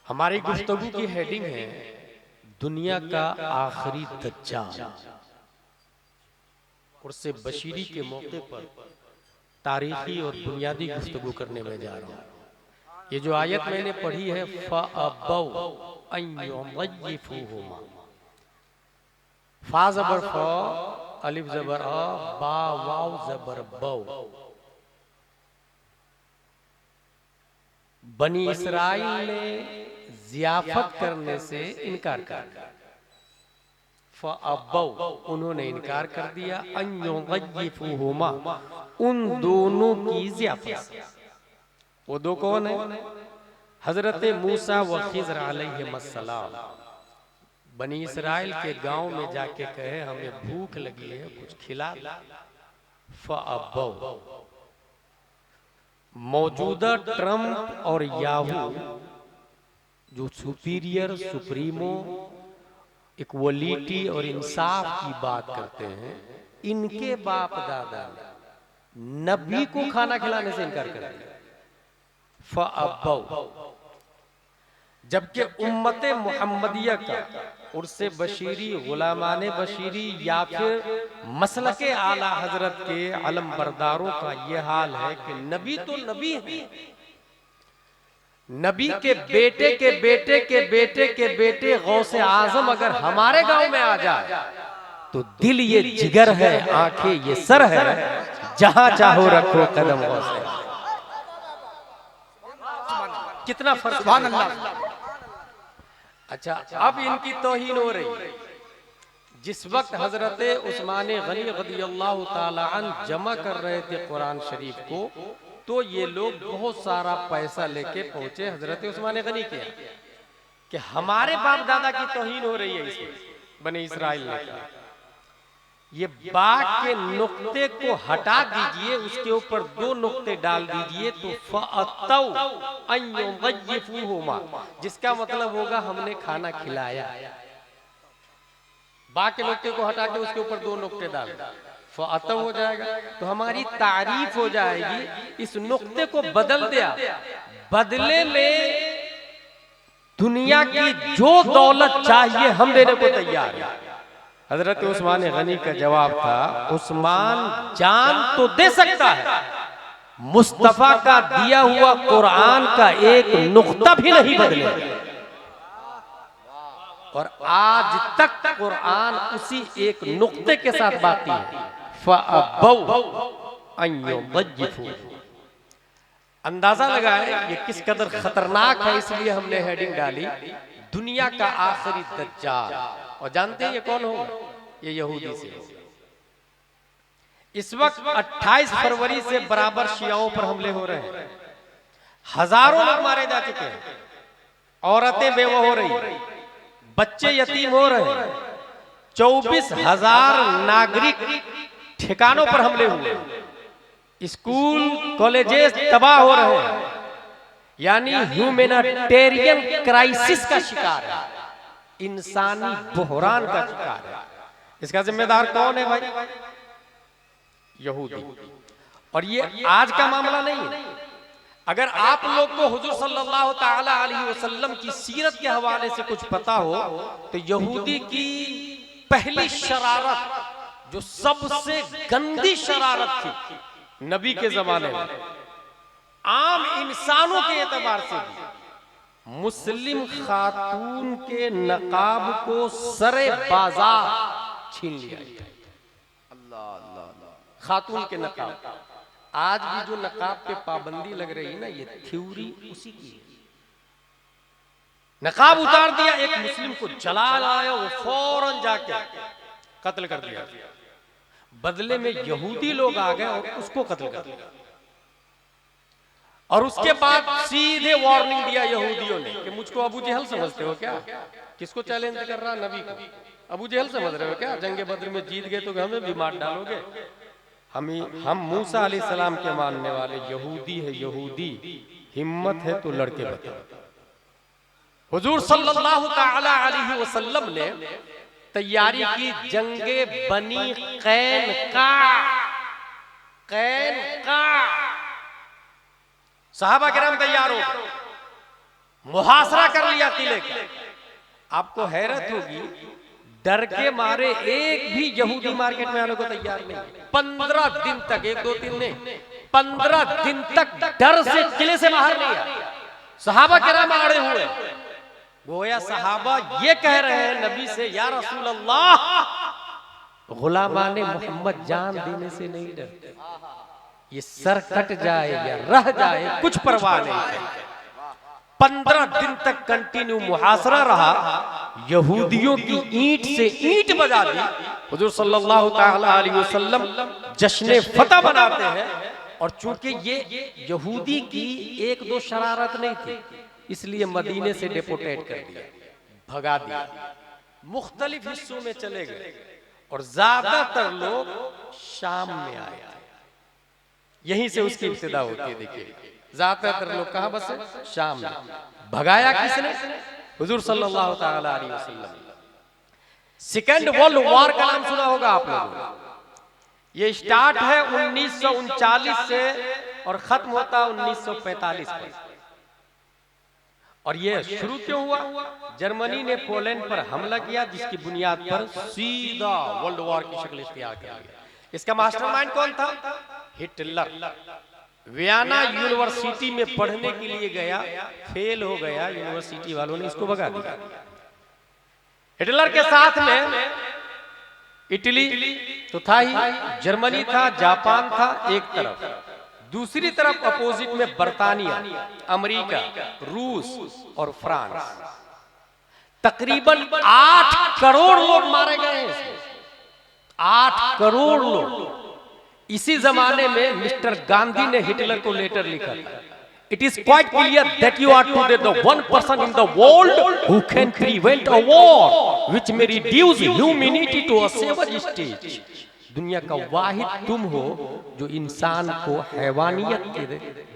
हमारी गुफ्तगू की हेडिंग है दुनिया का आखिरी दज्जाल। उर्से बशीरी के मौके पर तारीखी और बुनियादी गुफ्तगू करने में जा रहा हूँ। ये जो आयत मैंने पढ़ी है फ़अबौ अन युज़य्यिफ़ूहुमा, फा ज़बर फ़, अलिफ ज़बर अ, बा वाव ज़बर बौ। बनी इसराइल ने ज़ियाफ़त करने से इनकार कर दिया। फ़अबौ, उन्होंने इनकार कर दिया, अन युज़य्यिफ़ूहुमा, उन दोनों की ज़ियाफ़त से। वो दो कौन है? हजरत मूसा व खिज़र अलैहिस्सलाम। बनी इसराइल के गांव में जाके कहे हमें भूख लगी है, कुछ खिला दो। फ़अबौ। मौजूदा ट्रम्प और याहू जो सुपीरियर, सुप्रीमो, इक्वलिटी और इंसाफ की बात करते हैं, इनके बाप दादा ने नबी को खाना खिलाने से इनकार कर दिया। फ़अबौ। जबकि उम्मत मुहम्मदिया का उर्से बशीरी, गुलामाने बशीरी या फिर मसलके आला हजरत के अलम बरदारों का यह हाल है कि नबी तो नबी है, नबी के बेटे के बेटे के बेटे के बेटे गौसे आजम अगर हमारे गांव में आ जाए तो दिल ये जिगर है, आंखें ये सर है, जहां चाहो रखो कदम गौसे। कितना फर्क। सुभान अल्लाह। अच्छा, अब इनकी तौहीन हो रही। जिस वक्त हजरत उस्मान गनी रज़ियल्लाहु ताला अन्हु जमा कर रहे थे कुरान शरीफ को, तो ये लोग बहुत सारा पैसा लेके पहुंचे हजरत उस्मान गनी के यहाँ कि हमारे बाप दादा की तौहीन हो रही है इसमें। बनी इसराइल ने कहा ये बाग के नुक्ते को हटा दीजिए, उसके ऊपर दो नुक्ते डाल दीजिए तो फ़अतौ अन युज़य्यिफ़ूहुमा, जिसका मतलब होगा हमने खाना खिलाया। बाग के नुक्ते को हटा के उसके ऊपर दो नुक्ते डाल दो, फ़अतौ हो जाएगा, तो हमारी तारीफ हो जाएगी। इस नुक्ते को बदल दिया, बदले में दुनिया की जो दौलत चाहिए हम देने को तैयार है। हजरत उस्मान गनी का जवाब था, उस्मान जान तो दे सकता है, मुस्तफा का दिया हुआ कुरान का एक नुक्ता भी नहीं बदलेगा। और आज तक कुरान उसी एक नुक्ते के साथ बाकी है। फ़अबौ अन युज़य्यिफ़ूहुमा। अंदाजा लगाए ये किस कदर खतरनाक है, इसलिए हमने हेडिंग डाली दुनिया का आखिरी दज्जाल। और जानते हैं ये कौन होगा? ये यहूदी से होगा। इस वक्त 28 फरवरी से बराबर शियाओं पर हमले हो रहे हैं, हजारों लोग मारे जा चुके हैं, औरतें बेवा हो रही, बच्चे यतीम हो रहे हैं, 24,000 नागरिक ठिकानों पर हमले हुए, स्कूल कॉलेजेस तबाह हो रहे हैं, यानी ह्यूमैनिटेरियन क्राइसिस का शिकार है, इंसानी बहरान का शिकार है। इसका जिम्मेदार कौन है भाई? यहूदी। और ये आज का मामला नहीं है। अगर आप लोग को हुजूर सल्लल्लाहु ताला अलैहि वसल्लम की सीरत के हवाले से कुछ पता हो तो यहूदी की पहली शरारत, जो सबसे गंदी शरारत थी नबी के जमाने में, आम इंसानों के एतबार से भी, मुस्लिम खातून के नकाब को सरे बाजार छीन लिया। खातून के नकाब, आज भी जो नकाब पे पाबंदी लग रही है ना, ये थ्योरी उसी की है। नकाब उतार दिया, एक मुस्लिम को जला लाया, वो फौरन जाके कत्ल कर दिया। बदले में यहूदी लोग आ गए और उसको कत्ल कर दिया। और उसके बाद सीधे वार्निंग दिया यहूदियों ने कि मुझको अबू जहल समझते हो क्या? किसको चैलेंज कर रहा? नबी को अबू जहल समझ रहे हो क्या? जंगे बद्र में जीत गए तो हमें भी मार डालोगे? हम मूसा अलैहिस्सलाम के मानने वाले यहूदी है, यहूदी हिम्मत है तो लड़के बताओ। हुजूर सल्लल्लाहु ताला अलैहि वसल्लम ने तैयारी की जंगे बनी कैनुका। सहाबा किराम तैयार हो गए, मुहासरा कर लिया किले का। आपको हैरत होगी, डर के मारे एक भी यहूदी मार्केट में आने को तैयार नहीं। 15 दिन तक, 1-2 दिन नहीं, 15 दिन तक डर से किले से बाहर नहीं आया। सहाबा किराम आड़े हुए, गोया सहाबा ये कह रहे हैं नबी से, या रसूल अल्लाह, गुलामाने मोहम्मद जान देने से नहीं डरते, ये सर कट जाए या रह जाए कुछ परवाह नहीं। 15 दिन तक कंटिन्यू मुहासरा रहा, यहूदियों की ईंट से ईंट बजा दी। हुजूर सल्लल्लाहु ताला अलैहि वसल्लम जश्न फतह बनाते हैं, और चूंकि ये यहूदी की 1-2 शरारत नहीं थी, इसलिए मदीने से डिपोटेट कर दिया, भगा दिया, मुख्तलिफ हिस्सों में चले गए, और ज्यादातर लोग शाम में आए। यहीं से उसकी इब्तिदा होती है। देखिए, ज्यादातर लोग कहां बसे? शाम में। भगाया किसने? हुजूर सल्लल्लाहु ताला अलैहि वसल्लम। सेकेंड वर्ल्ड वॉर का नाम सुना होगा आप लोगों। ये स्टार्ट है 1939 से और खत्म होता 1945 पर। और ये शुरू क्यों हुआ? जर्मनी ने पोलैंड पर हमला किया, जिसकी बुनियाद पर सीधा वर्ल्ड वॉर की शक्ल इख्तियार कर लिया। इसका मास्टरमाइंड कौन था? हिटलर। वियना यूनिवर्सिटी में पढ़ने के लिए गया, फेल हो गया, यूनिवर्सिटी वालों ने इसको भगा दिया। हिटलर के साथ में इटली तो था ही, जर्मनी था, जापान था एक तरफ, दूसरी तरफ अपोजिट में बर्तानिया, अमेरिका, रूस और फ्रांस। तकरीबन 8 करोड़ लोग मारे गए हैं। 8 करोड़ लोग। इसी जमाने में मिस्टर गांधी ने हिटलर को लेटर लिखा था, it is quite clear that you are today the one person in the world who can prevent a war which may reduce humanity to a savage stage. दुनिया का वाहिद तुम हो जो इंसान को हैवानियत के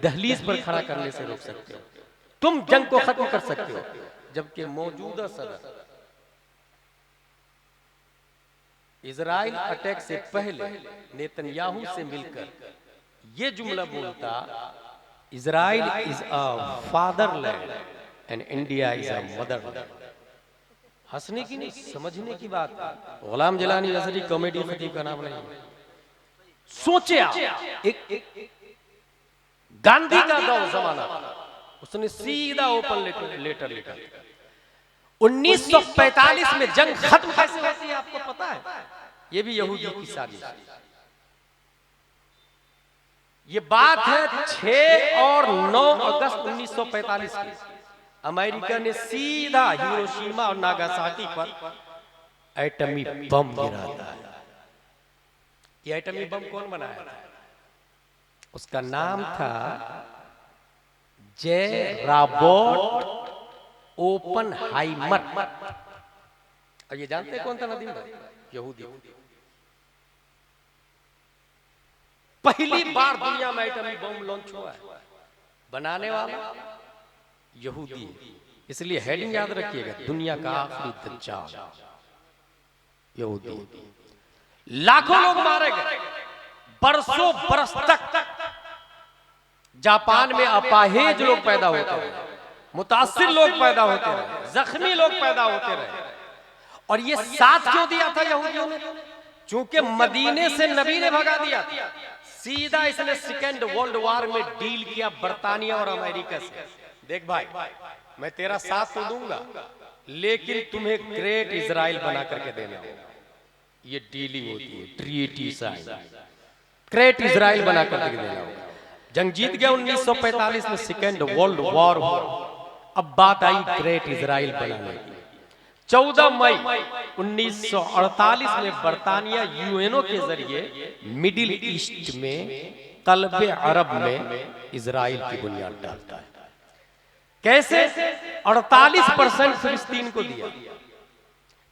दहलीज पर खड़ा करने से रोक सकते हो। तुम जंग को खत्म कर सकते हो। जबकि मौजूदा सदर इजराइल अटैक से पहले नेतन्याहू से मिलकर ये जुमला बोलता, Israel is a fatherland and India is a Motherland. हंसने की नहीं, समझने की बात। गुलाम जलानी नजरी कॉमेडी खतीब का नाम नहीं। सोचे एक गांधी का दौर जमाना, उसने सीधा ओपन लेटर लिखा। 1945 में जंग खत्म कैसे होती है आपको पता है? ये भी यहूदियों की साजिश। ये बात है 6 और 9 अगस्त 1945 की। अमेरिका ने सीधा हिरोशिमा और नागासाकी पर एटमी बम गिरा था। ये एटमी बम कौन बनाया था? उसका नाम था जे रॉबर्ट ओपनहाइमर। और ये जानते हैं कौन था नदीम भाई? यहूदी। पहली बार दुनिया में एटमी बम लॉन्च हुआ है, बनाने वाला यहूदी। इसलिए हेडिंग याद रखिएगा, दुनिया का आखिरी दज्जाल यहूदी। लाखों लोग मारे गए, बरसों बरस तक जापान में अपाहिज लोग पैदा होते रहे, मुतासिर लोग पैदा होते रहे, जख्मी लोग पैदा होते रहे। और ये साथ क्यों दिया था यहूदियों ने? चूंकि मदीने से नबी ने भगा दिया था। सीधा इसने सेकेंड वर्ल्ड वॉर में डील किया बर्तानिया और अमेरिका से। देख भाई, मैं तेरा साथ तो दूंगा, लेकिन तुम्हें ग्रेट इजराइल बना करके देना होगा। ये डीलिंग होती है, ट्रीटी साइन। ग्रेट इजराइल बना करके देना होगा। जंग जीत गया 1945 में, सेकेंड वर्ल्ड वॉर हुआ। अब बात आई ग्रेट इजराइल बनाने की। 14 मई 1948 में बर्तानिया यूएनओ के जरिए मिडिल ईस्ट में कल्बे अरब में इजराइल की बुनियाद डालता है। कैसे? 48% फिलिस्तीन को दिया,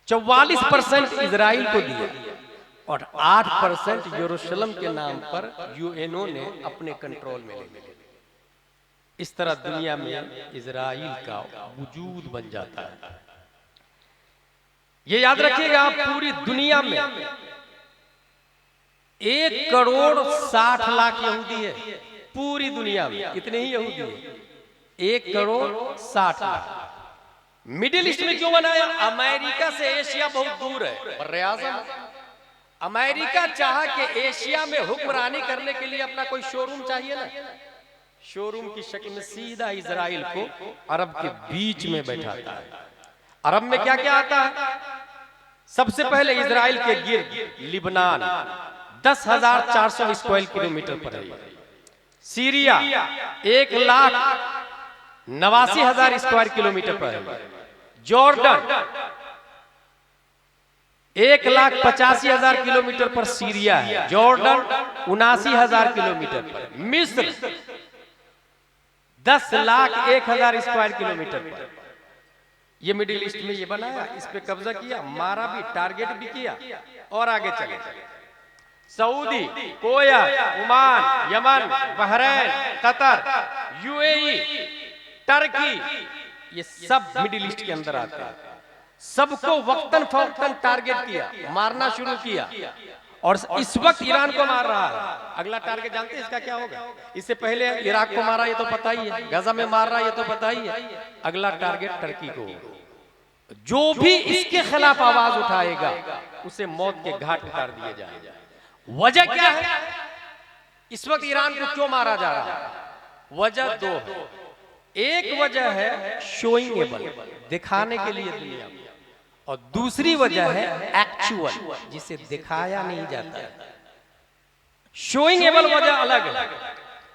44% इजराइल को दिया, और 8% यरूशलेम के नाम पर यूएनओ ने अपने कंट्रोल में ले लिया। इस तरह दुनिया में इजराइल का वजूद बन जाता है। ये याद रखिएगा, आप पूरी दुनिया में 1 करोड़ 60 लाख यहूदी है। पूरी दुनिया में इतने ही यहूदी है। 1,60,00,000। मिडिल ईस्ट में क्यों बनाया? अमेरिका से एशिया बहुत दूर है, बर्रे-ए-आज़म। अमेरिका चाहा कि एशिया में हुक्मरानी करने के लिए अपना कोई शोरूम चाहिए ना, शोरूम की शक्ल में सीधा इजराइल को अरब के बीच में बैठाता है। अरब में क्या क्या आता है? सबसे पहले इजराइल के गिर्द लिबनान 10,400 स्क्वायर किलोमीटर पर है। सीरिया 1,89,000 स्क्वायर किलोमीटर पर है। जॉर्डन 1,85,000 किलोमीटर पर सीरिया है। जॉर्डन 79,000 किलोमीटर पर। मिस्र 10,01,000 स्क्वायर किलोमीटर पर। ये मिडिल ईस्ट में ये बनाया, इस पे कब्जा किया, मारा भी, टारगेट भी किया। और आगे चले Saudi, कोवैत, Oman, Yemen, Bahrain, Qatar, UAE, Turkey, ये सब मिडिल ईस्ट के अंदर आते हैं। सबको वक्तन फवक्तन टारगेट किया, मारना शुरू किया। और इस वक्त ईरान को मार रहा है। अगला टारगेट जानते हैं इसका क्या होगा? इससे पहले इराक को मारा, ये तो पता ही है। गाजा में मार रहा है, ये तो पता ही है। अगला टारगेट टर्की को। जो भी इसके खिलाफ आवाज उठाएगा उसे मौत के घाट उतार दिए जाएगा। वजह क्या है? इस वक्त ईरान को क्यों मारा जा रहा है? वजह दो है। एक वजह है शोइंगेबल, दिखाने के लिए दुनिया में, और दूसरी वजह है एक्चुअल, जिसे दिखाया नहीं जाता है। शोइंगेबल वजह अलग है।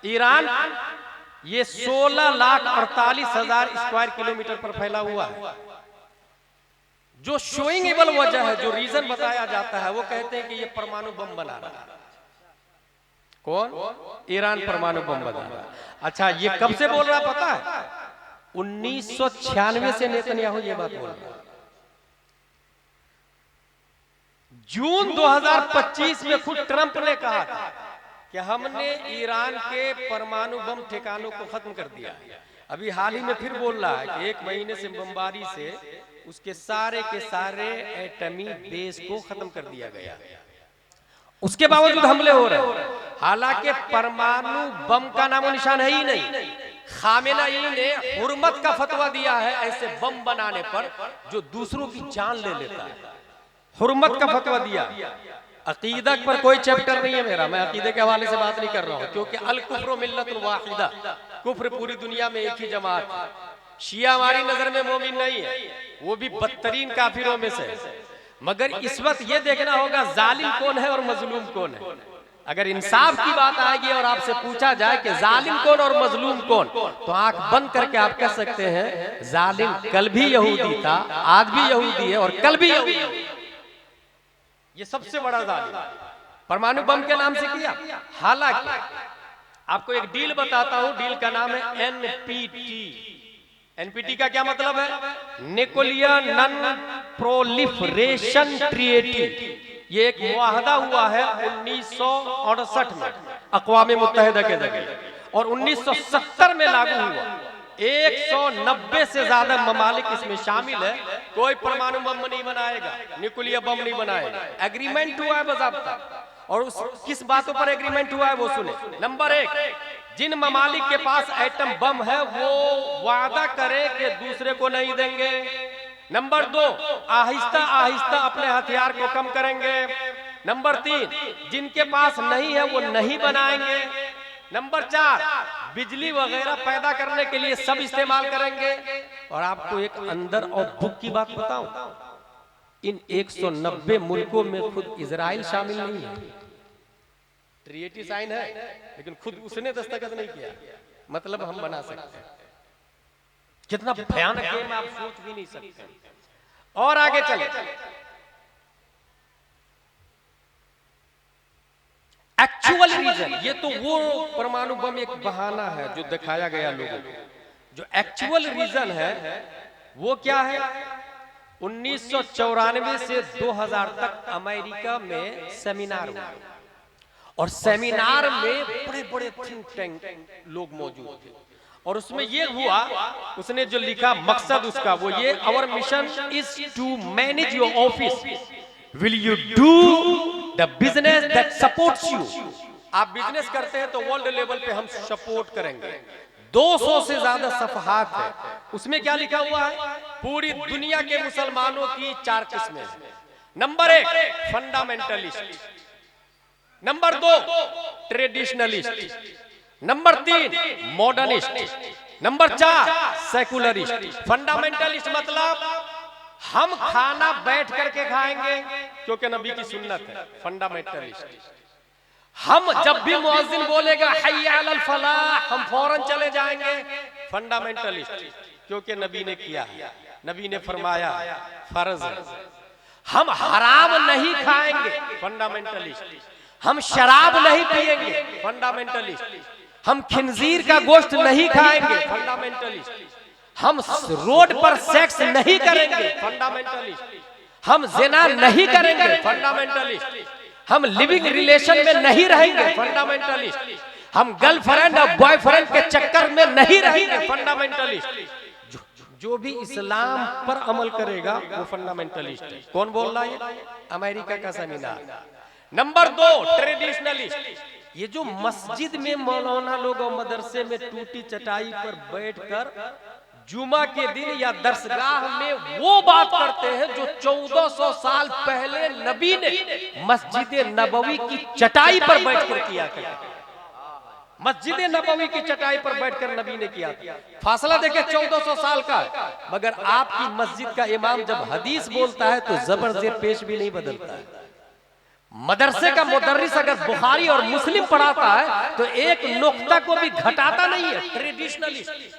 ईरान ये 16,48,000 स्क्वायर किलोमीटर पर फैला हुआ है। जो शोइंगेबल वजह है, जो रीजन बताया जाता है, वो कहते हैं कि ये परमाणु बम बना रहा है। कौन? ईरान परमाणु बम बना रहा है। अच्छा, ये कब से बोल रहा पता है? 1996 से नेतन्याहू ये बात बोल रहा है। जून 2025 में खुद ट्रंप ने कहा था कि हमने ईरान के परमाणु बम ठिकानों को खत्म कर दिया। अभी हाल ही में फिर बोल रहा है कि 1 महीने से बमबारी से उसके सारे के सारे एटमी बेस को खत्म कर दिया गया। उसके बावजूद हमले हो रहे हैं। हालांकि परमाणु बम का नामो निशान है ही नहीं। खामेनेई ने हुर्मत का फतवा दिया है ऐसे बम बनाने पर जो दूसरों की जान ले लेता है। हुर्मत का फतवा दिया। अकीदा पर कोई चैप्टर नहीं है मेरा, मैं अकीदे के हवाले से बात नहीं कर रहा हूँ, क्योंकि अल कुफ्र मिल्लतुन वाहिदा, कुफ्र पूरी दुनिया में एक ही जमात है। शिया हमारी नजर में मोमिन नहीं है, वो भी बदतरीन काफिरों में से। मगर इस वक्त ये देखना होगा जालिम कौन है और मजलूम कौन है। अगर इंसाफ की बात आएगी और आपसे पूछा जाए कि जालिम कौन और मजलूम कौन, तो आंख बंद करके आप कह सकते हैं जालिम कल भी यहूदी था, आज भी यहूदी है और कल भी यहूदी है। ये सबसे बड़ा जालिम परमाणु बम के नाम से किया। हालांकि आपको एक डील बताता हूं, डील का नाम है एनपीटी। एनपीटी का क्या मतलब है? Nuclear non proliferation treaty. ये एक मुआहदा हुआ है 1968 में अक़वाम मुत्तहिदा के जरिए, और 1970 में लागू हुआ। 190 से ज्यादा ममालिक इसमें शामिल है। कोई परमाणु बम नहीं बनाएगा, न्यूक्लियर बम नहीं बनाएगा। एग्रीमेंट हुआ है बाज़ाब्ता, और उस किस बातों पर एग्रीमेंट हुआ है वो सुने। नंबर 1, जिन ममालिक के पास एटम बम है वो वादा करे कि दूसरे को नहीं देंगे। नंबर 2, आहिस्ता आहिस्ता अपने हथियार को कम करेंगे। नंबर 3, जिनके पास नहीं है वो नहीं बनाएंगे। नंबर 4, बिजली वगैरह पैदा करने के लिए सब इस्तेमाल करेंगे। और आपको एक अंदर और भूख की बात बताऊं, इन 190 मुल्कों में खुद इजराइल शामिल नहीं है। ट्रीटी साइन है लेकिन खुद उसने दस्तखत नहीं किया। मतलब हम बना सकते हैं। कितना भयानक गेम आप सोच भी नहीं सकते। और आगे चले, एक्चुअल रीजन, ये तो वो परमाणु बम एक बहाना है जो दिखाया गया लोगों को। जो एक्चुअल रीजन है वो क्या है? 1994 से 2000 तक अमेरिका में सेमिनार हुआ, और सेमिनार में बड़े बड़े थिंक टैंक लोग मौजूद थे। और उसमें ये हुआ, उसने जो लिखा मकसद उसका वो ये, our mission is to manage your office, will you do the business that supports you. आप बिजनेस करते हैं तो वर्ल्ड लेवल पे हम सपोर्ट करेंगे। 200 से ज्यादा सफहात है। उसमें क्या लिखा हुआ है? पूरी दुनिया के मुसलमानों की 4 किस्में। Number 1 fundamentalist, number 2 traditionalist, number 3 modernist, number 4 secularist. Fundamentalist मतलब हम खाना बैठ करके खाएंगे क्योंकि नबी की सुन्नत है। फंडामेंटलिस्ट हम जब भी मुअज्जिन बोलेगा हय्या अलल फलाह हम फौरन चले जाएंगे। फंडामेंटलिस्ट क्योंकि नबी ने किया है, नबी ने फरमाया फर्ज है। हम हराम नहीं खाएंगे। फंडामेंटलिस्ट हम शराब नहीं पिएंगे। फंडामेंटलिस्ट हम खिंजीर का गोश्त नहीं खाएंगे। फंडामेंटलिस्ट हम रोड पर सेक्स नहीं करेंगे। फंडामेंटलिस्ट हम ज़िना नहीं करेंगे। फंडामेंटलिस्ट हम लिविंग रिलेशन में नहीं रहेंगे। फंडामेंटलिस्ट हम गर्लफ्रेंड और बॉयफ्रेंड के चक्कर में नहीं रहेंगे। फंडामेंटलिस्ट जो भी इस्लाम पर अमल करेगा वो फंडामेंटलिस्ट है। कौन बोल रहा है? अमेरिका का सेमिनार। नंबर 2 ट्रेडिशनलिस्ट, ये जो मस्जिद में मौलाना लोग और मदरसे में टूटी चटाई पर बैठकर जुमा के दिन या दरसगाह में वो बात करते हैं जो 1400 साल पहले नबी ने मस्जिद नबवी की चटाई पर बैठकर किया था। मस्जिद नबवी की चटाई पर बैठकर नबी ने किया था। फासला देखे 1400 साल का। मगर आपकी मस्जिद का इमाम जब हदीस बोलता है तो जबर जेर पेश भी नहीं बदलता है। मदरसे का मुदर्रिस अगर बुखारी और मुस्लिम पढ़ाता है तो एक नुक्ता को भी घटाता नहीं है। ट्रेडिशनलिस्ट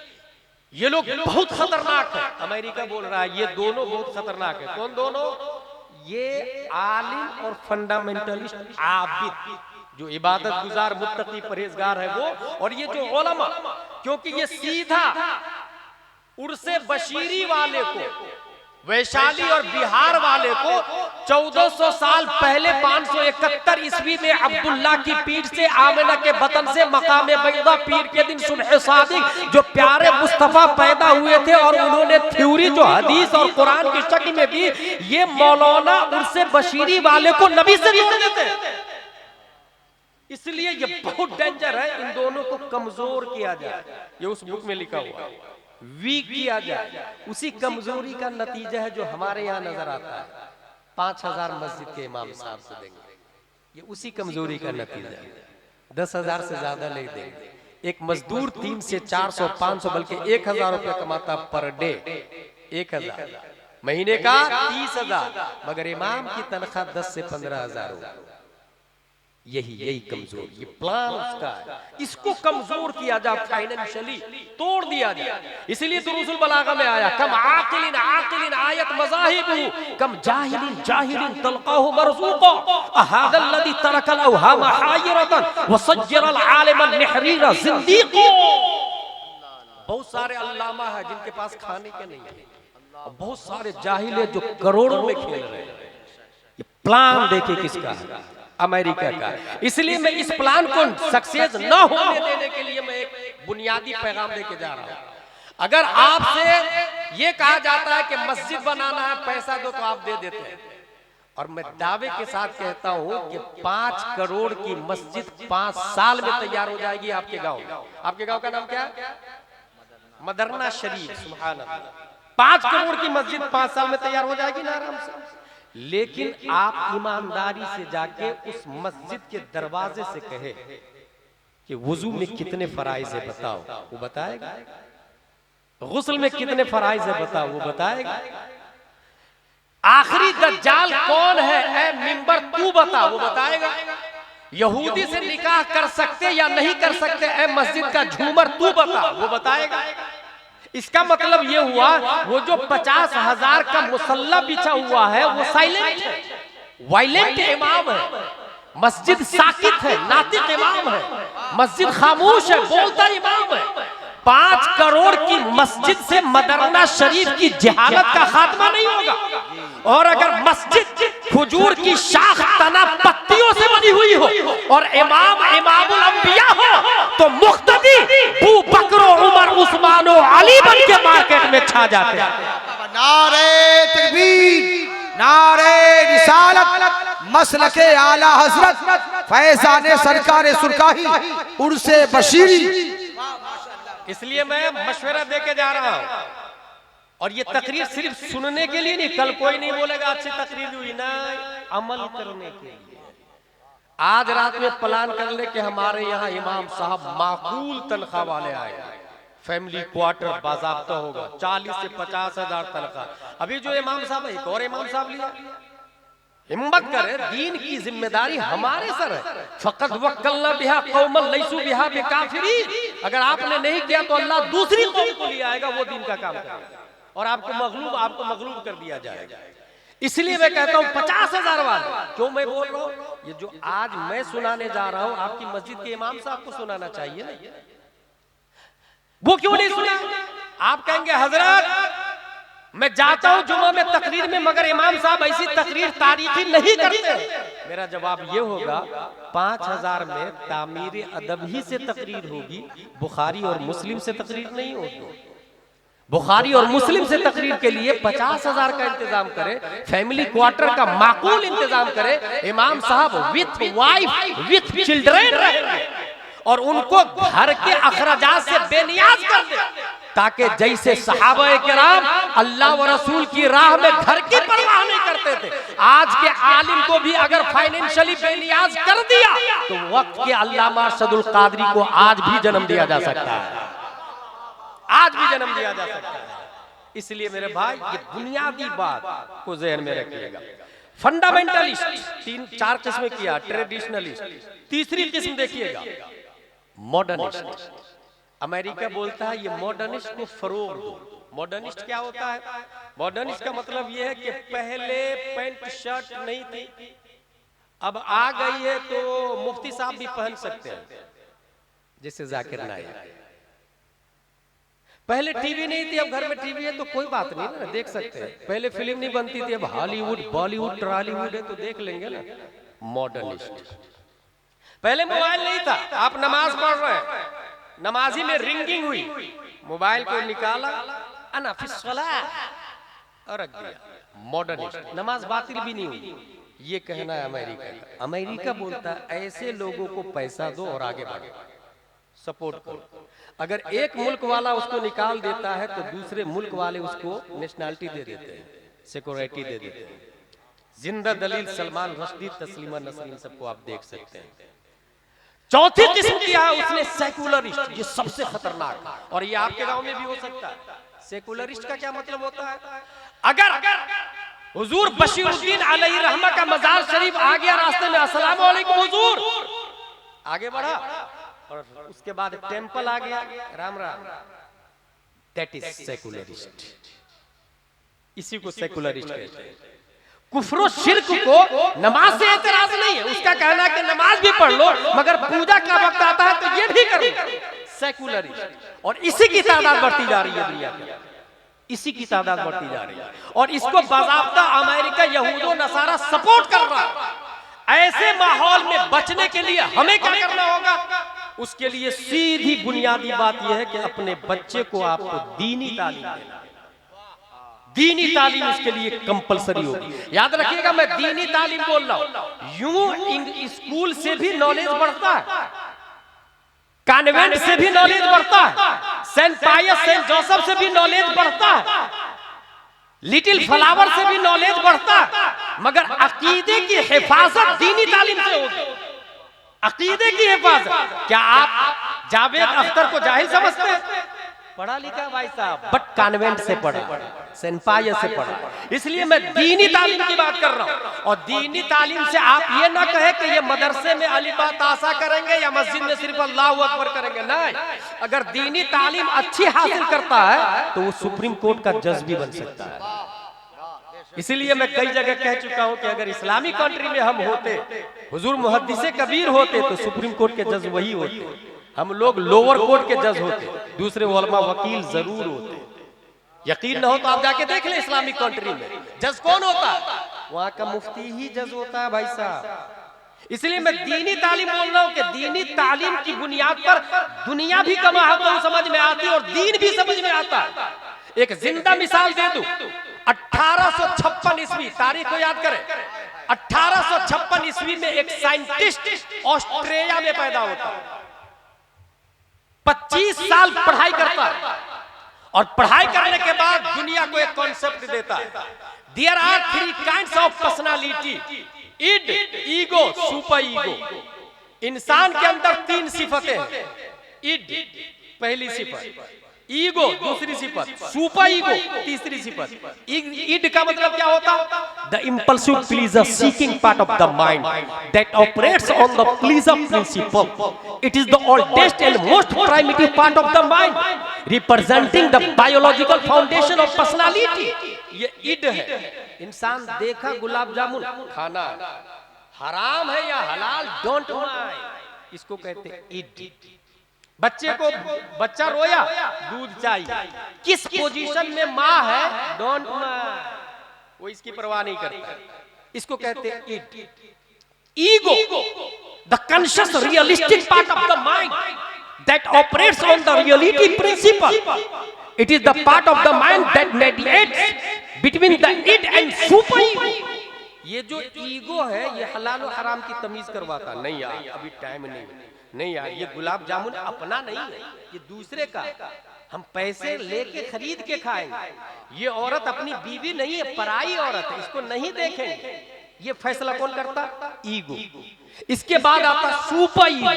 ये लोग बहुत खतरनाक है। अमेरिका बोल रहा है ये दोनों बहुत खतरनाक है। कौन दोनों? ये आलिम और फंडामेंटलिस्ट आबिद जो इबादत गुजार मुत्तकी परहेजगार है वो, और ये जो उलमा, क्योंकि ये सीधा उर्से बशीरी वाले को, वैशाली और बिहार वाले को 1400 साल पहले 571 ईस्वी में अब्दुल्ला की पीठ से आमिना के बतन से मकामे बैदा पीर के दिन सुबह सादिक जो प्यारे मुस्तफा पैदा हुए थे और उन्होंने थ्योरी जो हदीस और कुरान की शक्ल में दी, ये मौलाना उर्से बशीरी वाले को नबी से जोड़ देते हैं। इसलिए ये बहुत डेंजर है। इन दोनों को कमजोर किया जाए, ये उस बुक में लिखा हुआ है। वीक किया जाए। उसी कमजोरी का नतीजा है जो हमारे यहाँ नजर आता है। 5000 मस्जिद के इमाम साहब से देंगे, ये उसी कमजोरी का नतीजा है। 10,000 से ज्यादा नहीं देंगे। एक मजदूर 300 से 400 500 बल्कि 1000 रुपया कमाता पर डे। 1000 महीने का 30,000, मगर इमाम की तनख्वाह 10 से 15,000 होगा। यही कमजोर, ये प्लान उसका है। इसको कमजोर किया जाए, फाइनेंशियली तोड़ दिया जाए। इसलिए दुरूसुल बलागा में आया कम आकिलिन आकिलिन आयत मज़ाहिबु कम जाहिलिन जाहिलिन तलक़ाहु मरज़ूक़ा अहादल लज़ी तरकल अवहाम हायरतन व सज्जरल आलिमन निहरीरा ज़िंदीक़ो। बहुत सारे अल्लामा है जिनके पास खाने के नहीं है, बहुत सारे जाहिल है जो करोड़ों में खेल रहे हैं। ये प्लान देखे किसका है? अमेरिका का। इसलिए मैं इस प्लान को सक्सेस न होने देने के लिए मैं एक बुनियादी पैगाम देके जा रहा हूं। अगर आपसे ये कहा जाता है कि मस्जिद बनाना है, पैसा दो, तो आप दे देते हैं। और मैं दावे के साथ कहता हूं कि 5 करोड़ की मस्जिद 5 साल में तैयार हो जाएगी आपके गांव में। आपके गांव का नाम क्या है? मदरना शरीफ। सुभान अल्लाह। 5 करोड़ की मस्जिद 5 साल में तैयार हो जाएगी ना आराम से। लेकिन आप ईमानदारी से जाके उस मस्जिद के दरवाजे से कहे कि वुजू में कितने फराइज है बताओ, वो बताएगा। गुस्ल में कितने फराइज है बताओ, वो बताएगा। आखिरी दज्जाल कौन है ऐ मिंबर तू बता, वो बताएगा। यहूदी से निकाह कर सकते या नहीं कर सकते ऐ मस्जिद का झूमर तू बता, वो बताएगा। इसका मतलब ये हुआ वो जो 50,000 का मुसल्ला बिछा हुआ है वो साइलेंट है, वायलेंट इमाम है। मस्जिद साकित है, नातिक इमाम है। मस्जिद खामोश है, बोलता इमाम है। 5 करोड़ की मस्जिद से मदरना शरीफ की जहालत का खात्मा नहीं होगा। और अगर मस्जिद खजूर की शाख तना पत्तियों से बनी हुई हो और इमाम इमामुल अंबिया हो तो मुख्तदी अबू बकर, उमर, उस्मान और अली बन के मार्केट में छा जाते हैं। नारे तकबीर, नारे रिसालत, मसलके आला हजरत फैजान सरकार सुरकाही उर्से बशीरी। इसलिए मैं मशवरा दे के जा रहा हूं। और ये तकरीर सिर्फ सुनने के लिए नहीं, कल कोई नहीं बोलेगा अच्छी तकरीर हुई ना, अमल करने के लिए। आज रात में प्लान कर ले कि हमारे यहाँ इमाम साहब माकूल तनख्वाह वाले आए, फैमिली क्वार्टर बाज़ाब्ता होगा, 40 से 50 हजार तनख्वाह। अभी जो इमाम साहब है, एक और इमाम साहब लिया। हिम्मत करे, दीन की जिम्मेदारी हमारे सर है। फकत वक्कलना बिहा कौमन लैसू बिहा बिकाफिरीन। अगर आपने नहीं किया तो अल्लाह दूसरी कौम को ले आएगा, वो दीन का काम करेगा और आपको मगलूब कर दिया जाएगा। इसलिए मैं कहता हूं 50,000 वाले। क्यों मैं बोल रहा हूं? ये जो आज मैं सुनाने जा रहा हूं, आपकी मस्जिद के इमाम साहब को सुनाना चाहिए ना। वो क्यों नहीं सुना? आप कहेंगे हजरत मैं जाता हूं जुमा में तकरीर में, मगर इमाम साहब ऐसी तकरीर तारीखी नहीं करते। मेरा जवाब ये होगा 5,000 में तामीर अदब ही से तकरीर होगी, बुखारी और मुस्लिम से तकरीर नहीं होगी। बुखारी और मुस्लिम से तकरीर के लिए 50,000 का इंतजाम करे, फैमिली क्वार्टर का माकूल इंतजाम करे, इमाम साहब विथ वाइफ विथ चिल्ड्रन रहेंगे और उनको घर के अखराजात से बेनियाज कर दे, ताकि जैसे सहाबा किराम अल्लाह व रसूल की राह में घर की परवाह नहीं करते थे, आज के आलिम को भी अगर फाइनेंशियली बेनियाज कर दिया तो वक्त के अल्लामा अरशदुल कादरी को आज भी जन्म दिया जा सकता है, आज भी जन्म दिया जा सकता है। इसलिए मेरे भाई ये बुनियादी बात को ज़हन में रखिएगा। फंडामेंटलिस्ट 3-4 किस्में किया, ट्रेडिशनलिस्ट, तीसरी किस्म देखिएगा मॉडर्निस्ट। अमेरिका बोलता है ये मॉडर्निस्ट को फरोग दो। मॉडर्निस्ट क्या होता है? मॉडर्निस्ट का मतलब ये है कि पहले पैंट शर्ट नहीं थी, अब आ गई है तो मुफ्ती साहब भी पहन सकते हैं, जैसे जाकिर नाइक। पहले टीवी नहीं थी, अब घर में टीवी है तो कोई बात नहीं ना, देख सकते हैं। पहले फिल्म नहीं बनती थी, अब हॉलीवुड बॉलीवुड टॉलीवुड है तो देख लेंगे ना। मॉडर्निस्ट। पहले मोबाइल नहीं था, आप नमाज पढ़ रहे हैं, नमाजी में रिंगिंग हुई, मोबाइल को निकाला अना फिस्सला और रख दिया। मॉडर्निस्ट। नमाज बातिल भी नहीं हुई। ये कहना है अमेरिका का। अमेरिका बोलता है ऐसे लोगों को पैसा दो और आगे बढ़ो, सपोर्ट करो। अगर एक मुल्क वाला उसको निकाल देता है तो दूसरे मुल्क वाले उसको नेशनलिटी दे देते हैं, सिक्योरिटी दे देते हैं। जिंदा दलील सलमान रश्दी, तस्लीमा नसरीन, सबको आप देख सकते हैं। चौथी किस्म किया है उसने सेकुलरिस्ट, ये सबसे खतरनाक, और ये आपके गांव में भी हो सकता है। सेकुलरिस्ट का क्या मतलब होता है? अगर हुजूर बशीरुद्दीन अलैहि रहमा का मजार शरीफ आ गया रास्ते में, अस्सलाम वालेकुम हुजूर, आगे बढ़ा और उसके बाद टेंपल आ गया, Ram Ram, that is secularist. इसी को सेकुलरिस्ट कहते हैं। कुफ्र शिर्क को नमाज से एतराज नहीं है, उसका कहना है कि नमाज भी पढ़ लो मगर पूजा का वक्त आता है तो ये भी करो, सेकुलरिस्ट। और इसी की तादाद बढ़ती जा रही है दुनिया में, इसी की तादाद बढ़ती जा रही है और इसको बाज़ाब्ता अमेरिका यहूदो नसारा सपोर्ट कर रहा है। ऐसे माहौल में बचने के लिए हमें क्या करना होगा? उसके लिए सीधी बुनियादी बात यह है कि अपने बच्चे को आपको दीनी तालीम देना। दीनी तालीम इसके लिए कंपलसरी होगी। याद रखिएगा मैं दीनी तालीम बोल रहा हूं। यूं स्कूल से भी नॉलेज बढ़ता है, कॉन्वेंट से भी नॉलेज बढ़ता है, सेंट पायस सेंट जोसेफ से भी नॉलेज बढ़ता है, लिटिल फ्लावर से भी नॉलेज बढ़ता है, मगर अकीदे की हिफाजत दीनी तालीम से होगी। अकीदे की हिफाजत। क्या आप जावेद अख्तर को जाहिल समझते हैं? पढ़ा लिखा भाई साहब, बट कॉन्वेंट से पढ़ा, सेंट पायस से पढ़ा। इसलिए मैं दीनी तालीम की बात कर रहा हूं। और दीनी तालीम से आप ये ना कहे कि ये मदरसे में अलीबा तासा करेंगे या मस्जिद में सिर्फ अल्लाहु अकबर करेंगे। नहीं, अगर दीनी तालीम अच्छी हासिल करता है तो वो सुप्रीम कोर्ट का जज भी बन सकता है। इसीलिए मैं कई जगह कह चुका हूं कि अगर इस्लामी कंट्री में हम होते, हुजूर मुहद्दिसे कबीर होते, तो सुप्रीम कोर्ट के जज वही होते, हम लोग लोअर कोर्ट के जज होते, दूसरे उलमा वकील जरूर होते। यकीन न हो तो आप जाके देख ले इस्लामिक कंट्री में जज कौन होता है? वहां का मुफ्ती ही जज होता है भाई साहब। इसलिए मैं दीनी तालीम बोल रहा हूं कि दीनी तालीम की बुनियाद पर दुनिया भी कमा समझ में आती है और दीन भी समझ में आता है। एक जिंदा मिसाल दे दूं, 1856 ईस्वी, तारीख को याद करें, 1856 ईस्वी में एक साइंटिस्ट ऑस्ट्रेलिया में पैदा होता है। 25 साल पढ़ाई करता है और पढ़ाई करने के बाद दुनिया को एक कॉन्सेप्ट देता है। There are 3 kinds of personality, id, ego, super ego. इंसान के अंदर 3 सिफतें हैं। इड पहली सिफत, ईगो दूसरी सिफत, सुपर ईगो तीसरी सिफत। इड का मतलब क्या होता है? The impulsive pleasure seeking part of the mind that operates on the pleasure principle. It is the oldest and most primitive part of the mind representing the biological foundation of personality. ये id है। इंसान देखा गुलाब जामुन खाना हराम है या हलाल, don't mind, इसको कहते हैं इड। बच्चे को बच्चा रोया, दूध चाहिए, किस पोजीशन में माँ है, डोंट माइंड, वो इसकी परवाह नहीं करता, इसको कहते हैं id. Ego, the conscious realistic part of the mind that operates on the reality principle. It is the part of the mind that mediates between the id and super ego. ये जो ईगो है ये हलाल और हराम की तमीज करवाता। नहीं यार अभी टाइम नहीं यार, ये गुलाब जामुन अपना नहीं है, ये दूसरे का, हम पैसे लेके खरीद के खाएंगे। ये औरत अपनी बीवी नहीं है, पराई औरत है, इसको नहीं देखेंगे। ये फैसला कौन करता? ईगो। इसके बाद आता super ego,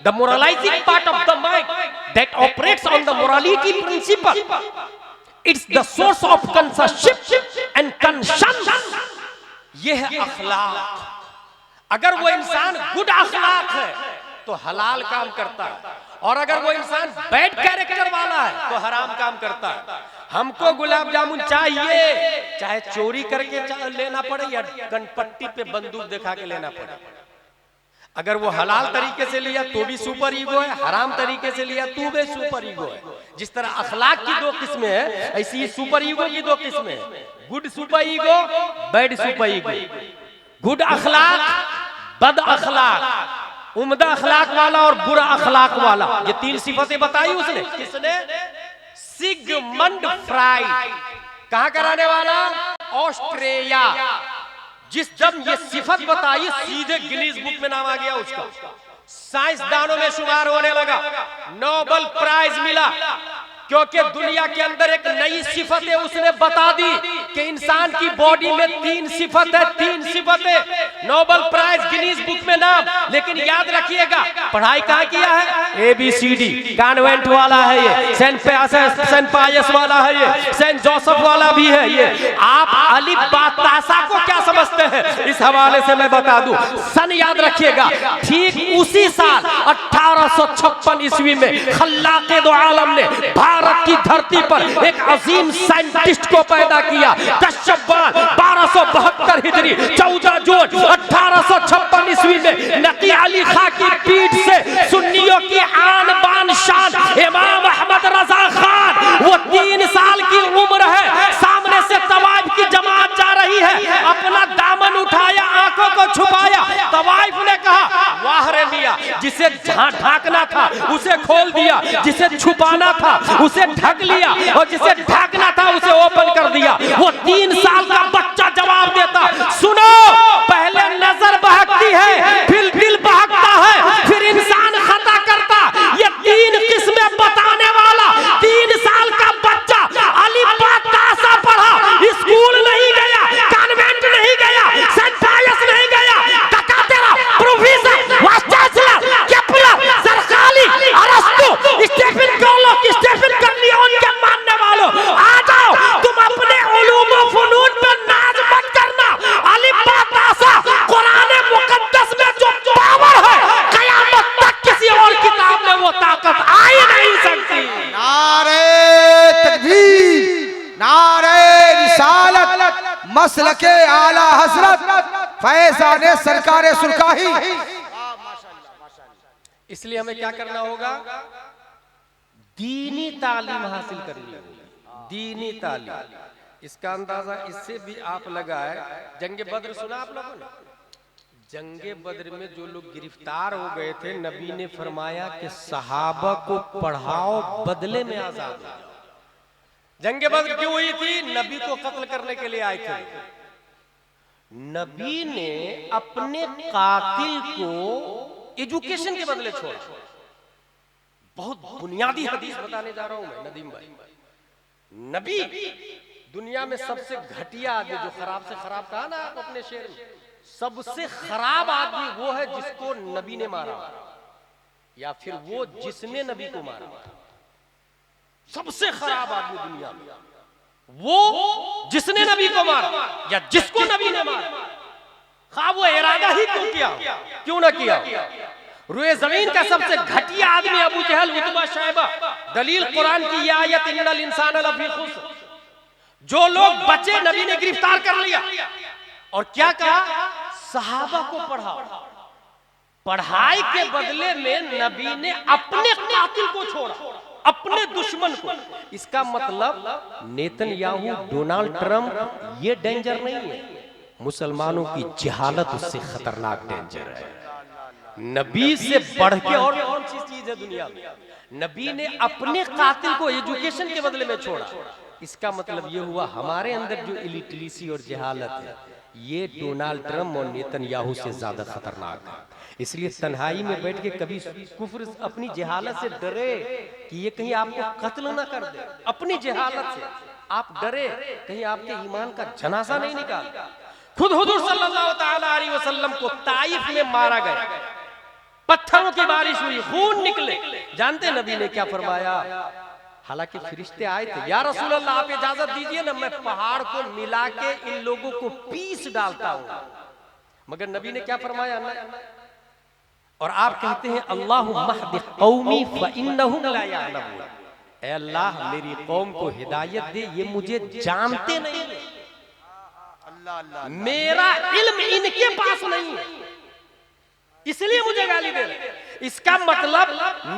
the moralising part of the mind that operates on the morality principle. It's the source of censorship and conscience. ये है अखलाक। अगर वो इंसान गुड अखलाक है तो हलाल काम करता है, और अगर वो इंसान बैड कैरेक्टर वाला है तो हराम काम करता है। हमको गुलाब जामुन चाहिए, चाहे चोरी करके लेना पड़े या कनपट्टी पे बंदूक दिखा के लेना पड़े। अगर वो हलाल तरीके से लिया तो भी सुपर ईगो है, हराम तरीके से लिया तो भी सुपर ईगो है। जिस तरह अखलाक की 2 किस्में हैं, ऐसी ही सुपर ईगो की 2 किस्में हैं, good super ego, bad super ego. Good अखलाक, बद अखलाक, उम्दा अखलाक वाला और बुरा अखलाक वाला, ये 3 सिफतें बताई उसने। किसने? Sigmund Freud. कहां का रहने वाला? ऑस्ट्रेलिया। जब ये सिफत बताई सीधे गिनीज बुक में नाम आ गया उसका, साइंसदानों में शुमार होने लगा, नोबेल प्राइज मिला, क्योंकि दुनिया के अंदर एक नई सिफत है उसने बता दी कि इंसान की बॉडी में 3 सिफत है, 3 सिफतें। नोबेल प्राइज गिनीज बुक में नाम। लेकिन याद रखिएगा पढ़ाई कहाँ किया है? ABCD कॉन्वेंट वाला है ये, सेंट पायस वाला है ये, सेंट जोसेफ वाला भी है ये। आप अलिफ बा तासा को क्या समझते हैं? इस हवाले से मैं बता दूं, सन याद रखिएगा। ठीक उसी साल 1856 ईस्वी में खल्लाक़े दो आलम ने भारत की धरती पर एक अजीम साइंटिस्ट को पैदा किया। 10 शव्वाल 1272 हिजरी 14 जून 1856 ईस्वी में नकी अली खां की पीठ से सुन्नियों की आन बान शान इमाम अहमद रजा खान, वो 3 साल की उम्र है, सामने से तवाइफ की जमात जा रही है, अपना दामन उठाया, आंखों को छुपाया। तवाइफ ने कहा वाह रे मियां, जिसे ढांकना था उसे खोल दिया, जिसे छुपाना था उसे ढक लिया, और जिसे ढकना था उसे ओपन कर दिया। वो 3 साल का बच्चा जवाब देता, सुनो, पहले नजर बहकती है, फिर दिल बहकता है, फिर इंसान खता करता। ये 3 किस्में बताने वाला 3 साल का बच्चा अलिफ बा तासा पढ़ा, स्कूल नहीं गया, कॉन्वेंट नहीं गया, सेंट पायस नहीं गया, काका तेरा प्रोफेसर, वाइस चांसलर, केपलर, सरकाली, अरस्तु, स्टीफन कोलॉक, स्टीफन कर्लियोन के मानने वालों, आ जाओ, तुम अपने उलूम व फनून पे नाज मत करना। अलिफ बा तासा कुरान मुकद्दस में जो पावर है, कयामत तक किसी और किताब में वो ताकत आ ही नहीं सकती। नारे तकबीर, नारे रिसालत, मसलके आला हजरत फैज़ाने सरकारे सुरकाही। इसलिए हमें क्या करना होगा? दीनी तालीम हासिल करनी होगी, दीनी तालीम। इसका अंदाजा इससे भी आप लगाए, जंगे बद्र सुना आप लोगों ने? जंगे बद्र में जो लोग गिरफ्तार हो गए थे, नबी ने फरमाया कि सहाबा को पढ़ाओ, बदले में आजाद हो जाओ। जंगे बद्र क्यों हुई थी? नबी को कत्ल करने के लिए आए थे। नबी ने अपने कातिल को एजुकेशन के बदले छोड़ा, बहुत बुनियादी हदीस बताने जा रहा हूं मैं नदीम भाई। नबी दुनिया में सबसे घटिया आदमी, जो खराब से खराब कहा ना आप अपने शेर में, सबसे खराब आदमी वो है जिसको नबी ने मारा, या फिर वो जिसने नबी को मारा। सबसे खराब आदमी दुनिया में वो जिसने नबी को मारा या जिसको नबी ने मारा, खा वो इरादा ही क्यों ना किया। रुए जमीन का सबसे घटिया आदमी अबू जहल, उतबा, शैबा। दलील कुरान की ये आयत, इन्नल इंसान लफी खुस्र। जो लोग बचे नबी ने गिरफ्तार कर लिया और क्या कहा, सहाबा को पढ़ा। पढ़ाई के बदले में नबी ने अपने कातिल को छोड़ा, अपने दुश्मन को। इसका मतलब नेतन्याहू, डोनाल्ड ट्रंप ये डेंजर नहीं है, मुसलमानों की जहालत उससे खतरनाक डेंजर है। नबी से बढ़ के और कौन सी चीज है दुनिया में। नबी ने अपने कातिल को एजुकेशन के बदले में छोड़ा। इसका मतलब ये हुआ हमारे अंदर जो इलिटरेसी और जहालत है, ये डोनाल्ड ट्रंप और नेतन्याहू से ज्यादा खतरनाक है। इसलिए तन्हाई में बैठ के कभी कुफ्र अपनी जहालत से डरे कि ये कहीं आपको कत्ल ना कर दे। अपनी जहालत से आप डरे कहीं आपके ईमान का जनाजा नहीं निकाल। खुद हुजूर सल्लल्लाहु तआला अलैहि वसल्लम को ताइफ में मारा गया, पत्थरों की बारिश हुई, खून निकले। जानते नबी ने क्या फरमाया? हालांकि फरिश्ते आए थे, या रसूल अल्लाह आप इजाजत दीजिए ना, मैं पहाड़ को मिला के इन लोगों को पीस डालता हूं। मगर नबी ने क्या फरमाया? और आप कहते हैं अल्लाहुम्मा हदी कौमी फइन्नहुम ला यअलमून। ऐ अल्लाह मेरी कौम को हिदायत दे, ये मुझे जानते नहीं, मेरा इल्म इनके पास नहीं है, इसलिए मुझे गाली दे रहे। इसका मतलब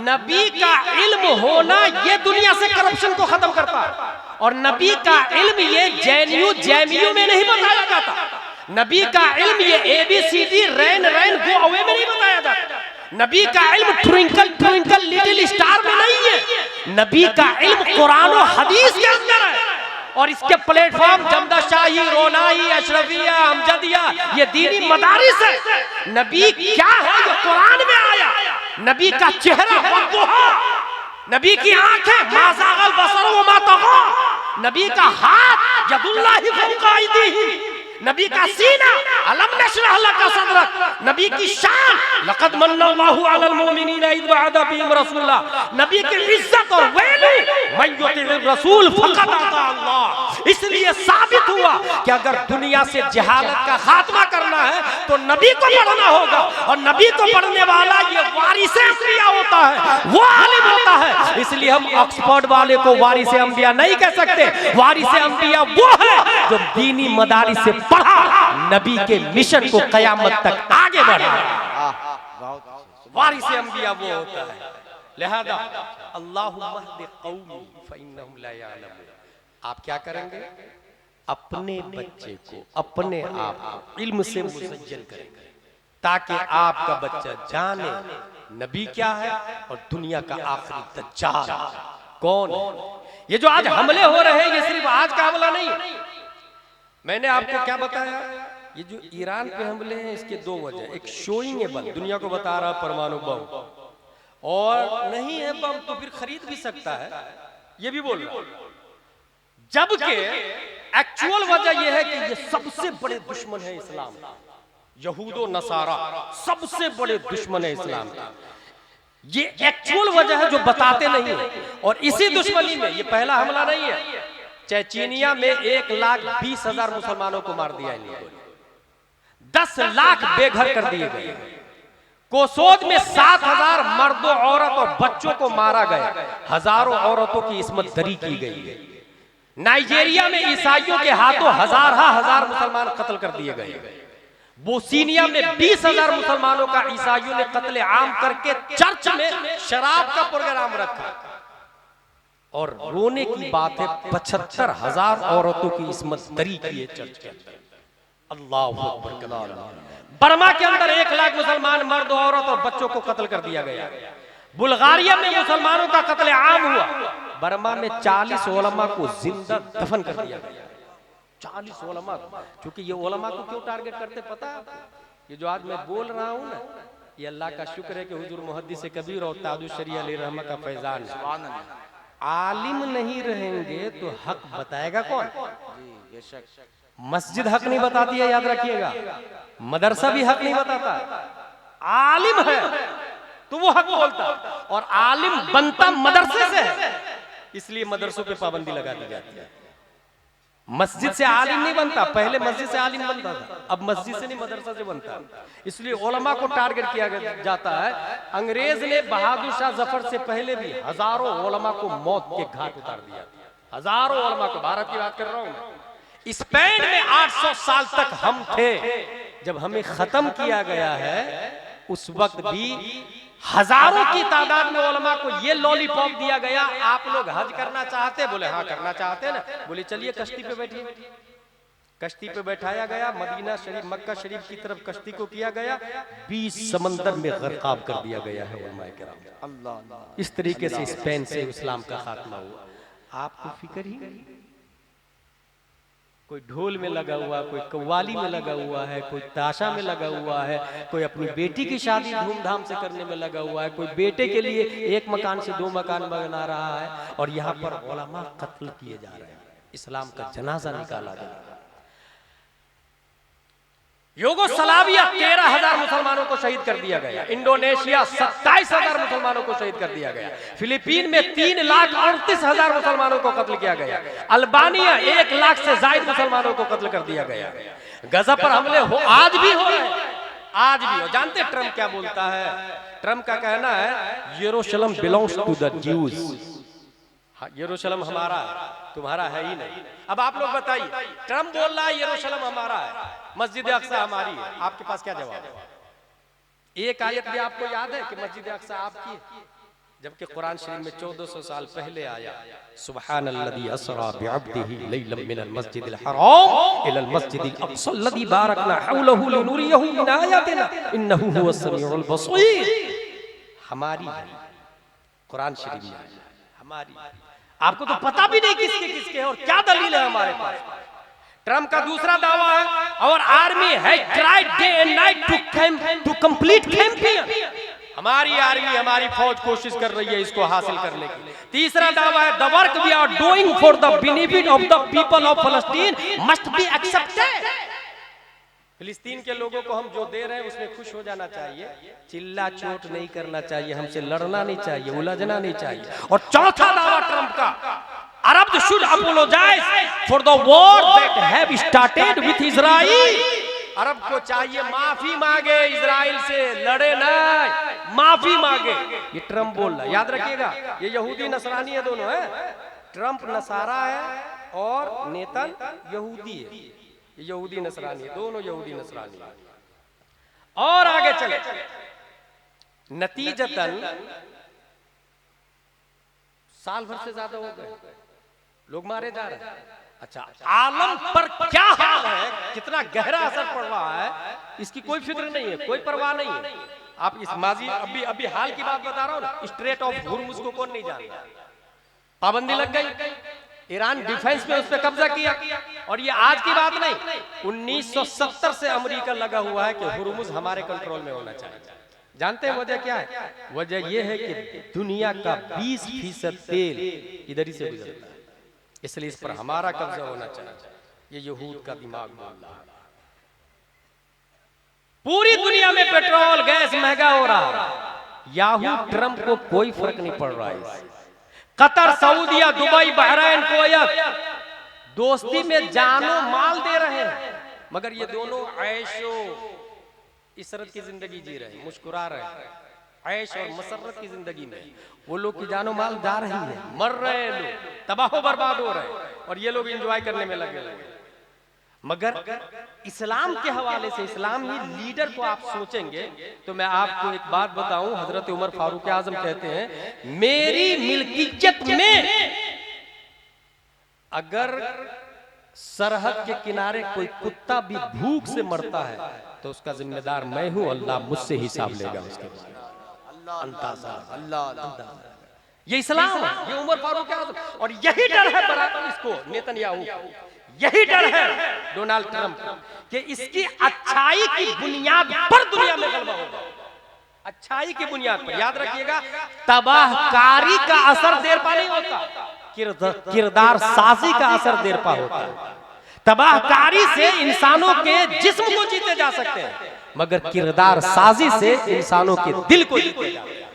नबी का इल्म होना ये दुनिया से करप्शन को खत्म करता है। और नबी का इल्म ये जेएनयू में नहीं बताया जाता। नबी का इल्म ये ABCD रैन गो अवे में नहीं बताया जाता। नबी का इल्म ट्विंकल ट्विंकल लिटिल स्टार में नहीं है। नबी का इल्म कुरान और हदीस के अंदर है। और इसके प्लेटफॉर्म जमदा शाही, रोनाई, अशरफिया, अमजदिया, ये दीनी मदारिस है। नबी क्या है ये कुरान में आया। नबी का चेहरा वद्दुहा, नबी की आंखें माज़ागल बसर व मा तग़ा, नबी का हाथ यदुल्लाहि फौका अयदीहिम, नबी का सीना अलम नशरह लका सदरक, नबी की शान लक़द मन्नल्लाहु अलल मुमिनीना इज़ बअदा बिहिम रसूला, नबी की इज्जत और वैल्यू मन युतिइर रसूल फ़क़द अता अल्लाह। इसलिए साबित हुआ कि अगर दुनिया से जहालत का खात्मा करना है तो नबी को पढ़ना होगा। और नबी को पढ़ने वाला ये वारिसे अंबिया होता है, वो आलिम होता है। इसलिए हम ऑक्सफोर्ड वाले को वारिसे अंबिया नहीं कह सकते। वारिसे अंबिया वो है जो दीनी मदारिस से पढ़ा, नबी के मिशन को कयामत तक आगे बढ़ा। वारिसे अंबिया वो होता है। लिहाजा अल्लाहुम्मा हदी कौमी फइन्नहुम ला यअलमून। आप क्या करेंगे? अपने बच्चे को, अपने आप को इल्म से मुज़य्यन करेंगे, ताकि आपका बच्चा जाने नबी क्या है और दुनिया का आखिरी दज्जाल कौन है। ये जो आज हमले हो रहे हैं, ये सिर्फ आज का हमला नहीं। मैंने आपको क्या बताया? ये जो ईरान पे हमले हैं, इसके दो वजह। एक शोइंग है बम, दुनिया को बता रहा परमाणु बम, और नहीं है बम तो फिर खरीद भी सकता है, ये भी बोल रहा। जबकि एक्चुअल वजह यह है कि ये सबसे बड़े दुश्मन है इस्लाम, यहूदो नसारा सबसे बड़े दुश्मन है इस्लाम के। ये एक्चुअल वजह है जो बताते नहीं है। और इसी दुश्मनी में ये पहला हमला नहीं है। चेचेनिया में 1,20,000 मुसलमानों को मार दिया इन लोगों ने, 10 लाख बेघर कर दिए गए। कोसोव में 7,000 मर्दों, औरत और बच्चों को मारा गया, हजारों औरतों की इस्मत दरी की गई। नाइजीरिया में ईसाइयों के हाथों हजार मुसलमान कत्ल कर दिए गए। बोस्निया में 20,000 मुसलमानों का ईसाइयों ने कत्ले आम करके चर्च में शराब का प्रोग्राम रखा। और रोने की बात है, 75,000 औरतों की इस्मत दरी की है चर्च के अंदर। अल्लाहु अकबर। बर्मा के अंदर 1 लाख मुसलमान मर्द, औरत और बच्चों को कत्ल कर दिया गया। बुल्गारिया में मुसलमानों का कत्ले आम हुआ। बर्मा में 40 उलमा को जिंदा दफन कर दिया गया। 40 उलमा। क्योंकि ये उलमा को क्यों टारगेट करते पता है? ये जो आज मैं बोल रहा हूं ना, ये अल्लाह का शुक्र है कि हुजूर मुहद्दिस कबीर और ताजुश शरीय अलैहि रहमत का फैजान है। सुभान अल्लाह। आलिम नहीं रहेंगे तो हक बताएगा कौन? जी बेशक। मस्जिद हक नहीं बताती है, याद रखिएगा। मदरसा भी हक नहीं बताता। आलिम है तो वो हक बोलता, और आलिम बनता मदरसे से है, इसलिए मदरसों पे पाबंदी लगा दी जाती है। मस्जिद से आलिम नहीं बनता, पहले मस्जिद से आलिम बनता था, अब मस्जिद से नहीं मदरसा से बनता। इसलिए उलमा को टारगेट किया जाता है। अंग्रेज ने बहादुर शाह जफर से पहले भी हजारों उलमा को मौत के घाट उतार दिया। हजारों उलमा को, भारत की बात कर रहा हूं मैं। स्पेन में 800 साल तक हम थे, जब हमें खत्म किया गया है उस वक्त भी हजारों की तादाद में उलमा को ये लॉलीपॉप दिया गया, आप लोग हज करना चाहते? बोले हाँ करना चाहते ना। बोले चलिए कश्ती पे बैठिए। कश्ती पे बैठाया गया, मदीना शरीफ मक्का शरीफ की तरफ कश्ती को किया गया, 20 समंदर में गर्काब कर दिया गया है उलमाए किराम। अल्लाह। इस तरीके से स्पेन से इस्लाम का खात्मा हुआ। आपको फिक्र ही नहीं। कोई ढोल में लगा हुआ, कोई कव्वाली में लगा हुआ है, कोई ताशा में लगा हुआ है, कोई अपनी बेटी की शादी धूमधाम से करने में लगा हुआ है, कोई बेटे के लिए एक मकान से 2 मकान बना रहा है, और यहाँ पर उलमा कत्ल किए जा रहे हैं। इस्लाम का जनाजा निकाला जा रहा है। युगोस्लाविया 13,000 मुसलमानों को शहीद कर दिया गया। इंडोनेशिया 27,000 मुसलमानों को शहीद कर दिया गया। फिलीपीन में 3,38,000 मुसलमानों को कत्ल किया गया। अल्बानिया 1 लाख से ज्यादा मुसलमानों को कत्ल कर दिया गया। गजा पर हमले हो आज भी हो रहे हैं, आज भी हो। जानते ट्रम्प क्या बोलता है? ट्रम्प का कहना है यरूशलेम बिलोंग्स टू द ज्यूज। यरूशलेम हमारा है, तुम्हारा है ही नहीं। अब आप लोग बताइए, ट्रम्प बोल रहा है यरूशलेम हमारा है, मस्जिद अक्सा हमारी है, आपके पास क्या जवाब है? एक आयत भी आपको याद है कि मस्जिद अक्सा आपकी है, जबकि कुरान शरीफ में 1400 साल पहले आया सुब्हानल्लज़ी असरा बिअब्दिही लैलन मिनल मस्जिदिल हराम इलल मस्जिदिल अक्सा अल्लज़ी बारकना हौलहु लिनुरियहु मिन आयातिना इन्नहु हुवस समीउल बसीर। हमारी है, कुरान शरीफ में हमारी। आपको तो पता भी नहीं किसके किसके है और क्या दलील है हमारे पास। ट्रम्प का दूसरा दावा है और आर्मी है tried day and night to complete campaign. हमारी आर्मी, हमारी फौज कोशिश कर रही है इसको हासिल करने की। तीसरा दावा है the work we are doing for the benefit of the people of फलस्तीन मस्ट बी एक्सेप्टेड। फिलिस्तीन के लोगों को हम जो दे रहे हैं उसमें खुश हो जाना चाहिए, चिल्ला चोट नहीं करना चाहिए, हमसे लड़ना नहीं चाहिए, उलझना नहीं चाहिए। और चौथा दावा ट्रम्प का, Arab should apologise for the war that have started with Israel. अरब को चाहिए माफी मांगे इजराइल से, लड़े नहीं, माफी मांगे। ये ट्रम्प बोल रहा है, याद रखिएगा। ये यहूदी नसरानी है, दोनों है। ट्रम्प नसारा है और नेतन यहूदी है। यहूदी नसरानी है, दोनों यहूदी नसरानी है। और आगे चले, नतीजतन साल भर से ज्यादा हो गए, लोग मारे जा रहे हैं। अच्छा, आलम पर क्या हाल है, कितना गहरा असर पड़ रहा है, इसकी कोई फिक्र नहीं है, कोई परवाह नहीं है। आप इस माजी अभी हाल की बात बता रहा हूं ना, स्ट्रेट ऑफ हुर्मुज को कौन नहीं जानता? पाबंदी लग गई, ईरान डिफेंस में उस पर कब्जा किया। और ये आज की बात नहीं, 1970 से अमेरिका लगा हुआ है कि हुर्मुज हमारे कंट्रोल में होना चाहिए। जानते हैं वजह क्या है? वजह यह है कि दुनिया का 20% तेल इधर ही से गुजरता है, इसलिए इस पर हमारा कब्जा होना चाहिए। ये यहूद का दिमाग बोल रहा है। पूरी दुनिया में पेट्रोल गैस महंगा हो रहा है, याहू ट्रम्प को कोई फर्क नहीं पड़ रहा है। कतर, सऊदिया, दुबई, बहरीन, कुवैत दोस्ती में जानो माल दे रहे हैं, मगर ये दोनों ऐशो इसरत की जिंदगी जी रहे हैं, मुस्कुरा रहे हैं। ऐश और मसरत की जिंदगी में वो लोग की जानो माल जा रही है, मर रहे हैं लोग, तबाह बर्बाद हो रहे हैं, और ये लोग एंजॉय करने में लगे हुए। मगर इस्लाम के हवाले से, इस्लामी लीडर को आप सोचेंगे तो मैं आपको एक बात बताऊं, हजरत उमर फारूक आजम कहते हैं, मेरी मिल्कियत में अगर सरहद के किनारे कोई कुत्ता भी भूख से मरता है तो उसका जिम्मेदार मैं हूं, अल्लाह मुझसे हिसाब लेगा उसके बाद। अल्लाह, ये इस्लाम है, ये उमर फारूक आजम। और यही डर है बराबर इसको नेतन्याहू, यही डर है डोनाल्ड ट्रंप कि इसकी अच्छाई की बुनियाद पर दुनिया में गलबा होगा। अच्छाई की बुनियाद पर। याद रखिएगा, तबाहकारी का असर देर पा नहीं होता, किरदार साजी का असर देर पा होता है। तबाहकारी से इंसानों के जिस्म को जीते जा सकते हैं, मगर किरदार साजी से इंसानों के दिल को जीते जाते हैं,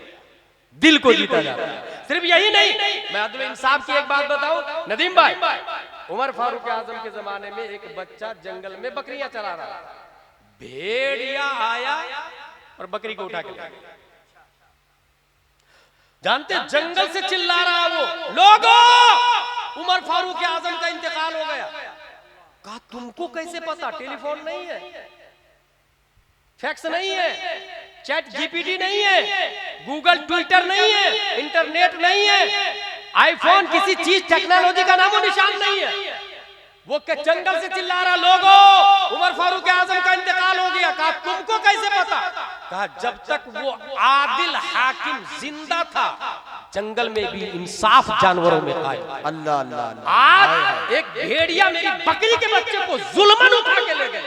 दिल को जीता जाता है। सिर्फ यही नहीं, मैं अदल इंसाफ की एक बात बताऊं नदीम भाई, उमर फारूक आजम के जमाने में एक बच्चा जंगल में बकरियां चरा रहा था, भेड़िया आया और बकरी को उठा के ले गया। जानते जंगल से चिल्ला रहा वो, लोगों उमर फारूक आजम का इंतकाल हो गया। कहा तुमको कैसे पता? टेलीफोन नहीं है, फैक्स नहीं है, चैट जीपीटी नहीं है, गूगल ट्विटर नहीं है, इंटरनेट नहीं है, आईफोन किसी चीज टेक्नोलॉजी का नामो निशान नहीं है। वो के जंगल से चिल्ला रहा, लोगों उमर फारूक आजम का इंतकाल हो गया। कहा तुमको कैसे पता? कहा जब तक वो आदिल हाकिम जिंदा था, जंगल में भी इंसाफ जानवरों में आया। अल्लाह अल्लाह। आज एक भेड़िया मेरी बकरी के बच्चे को जुल्मन उठा के ले गए।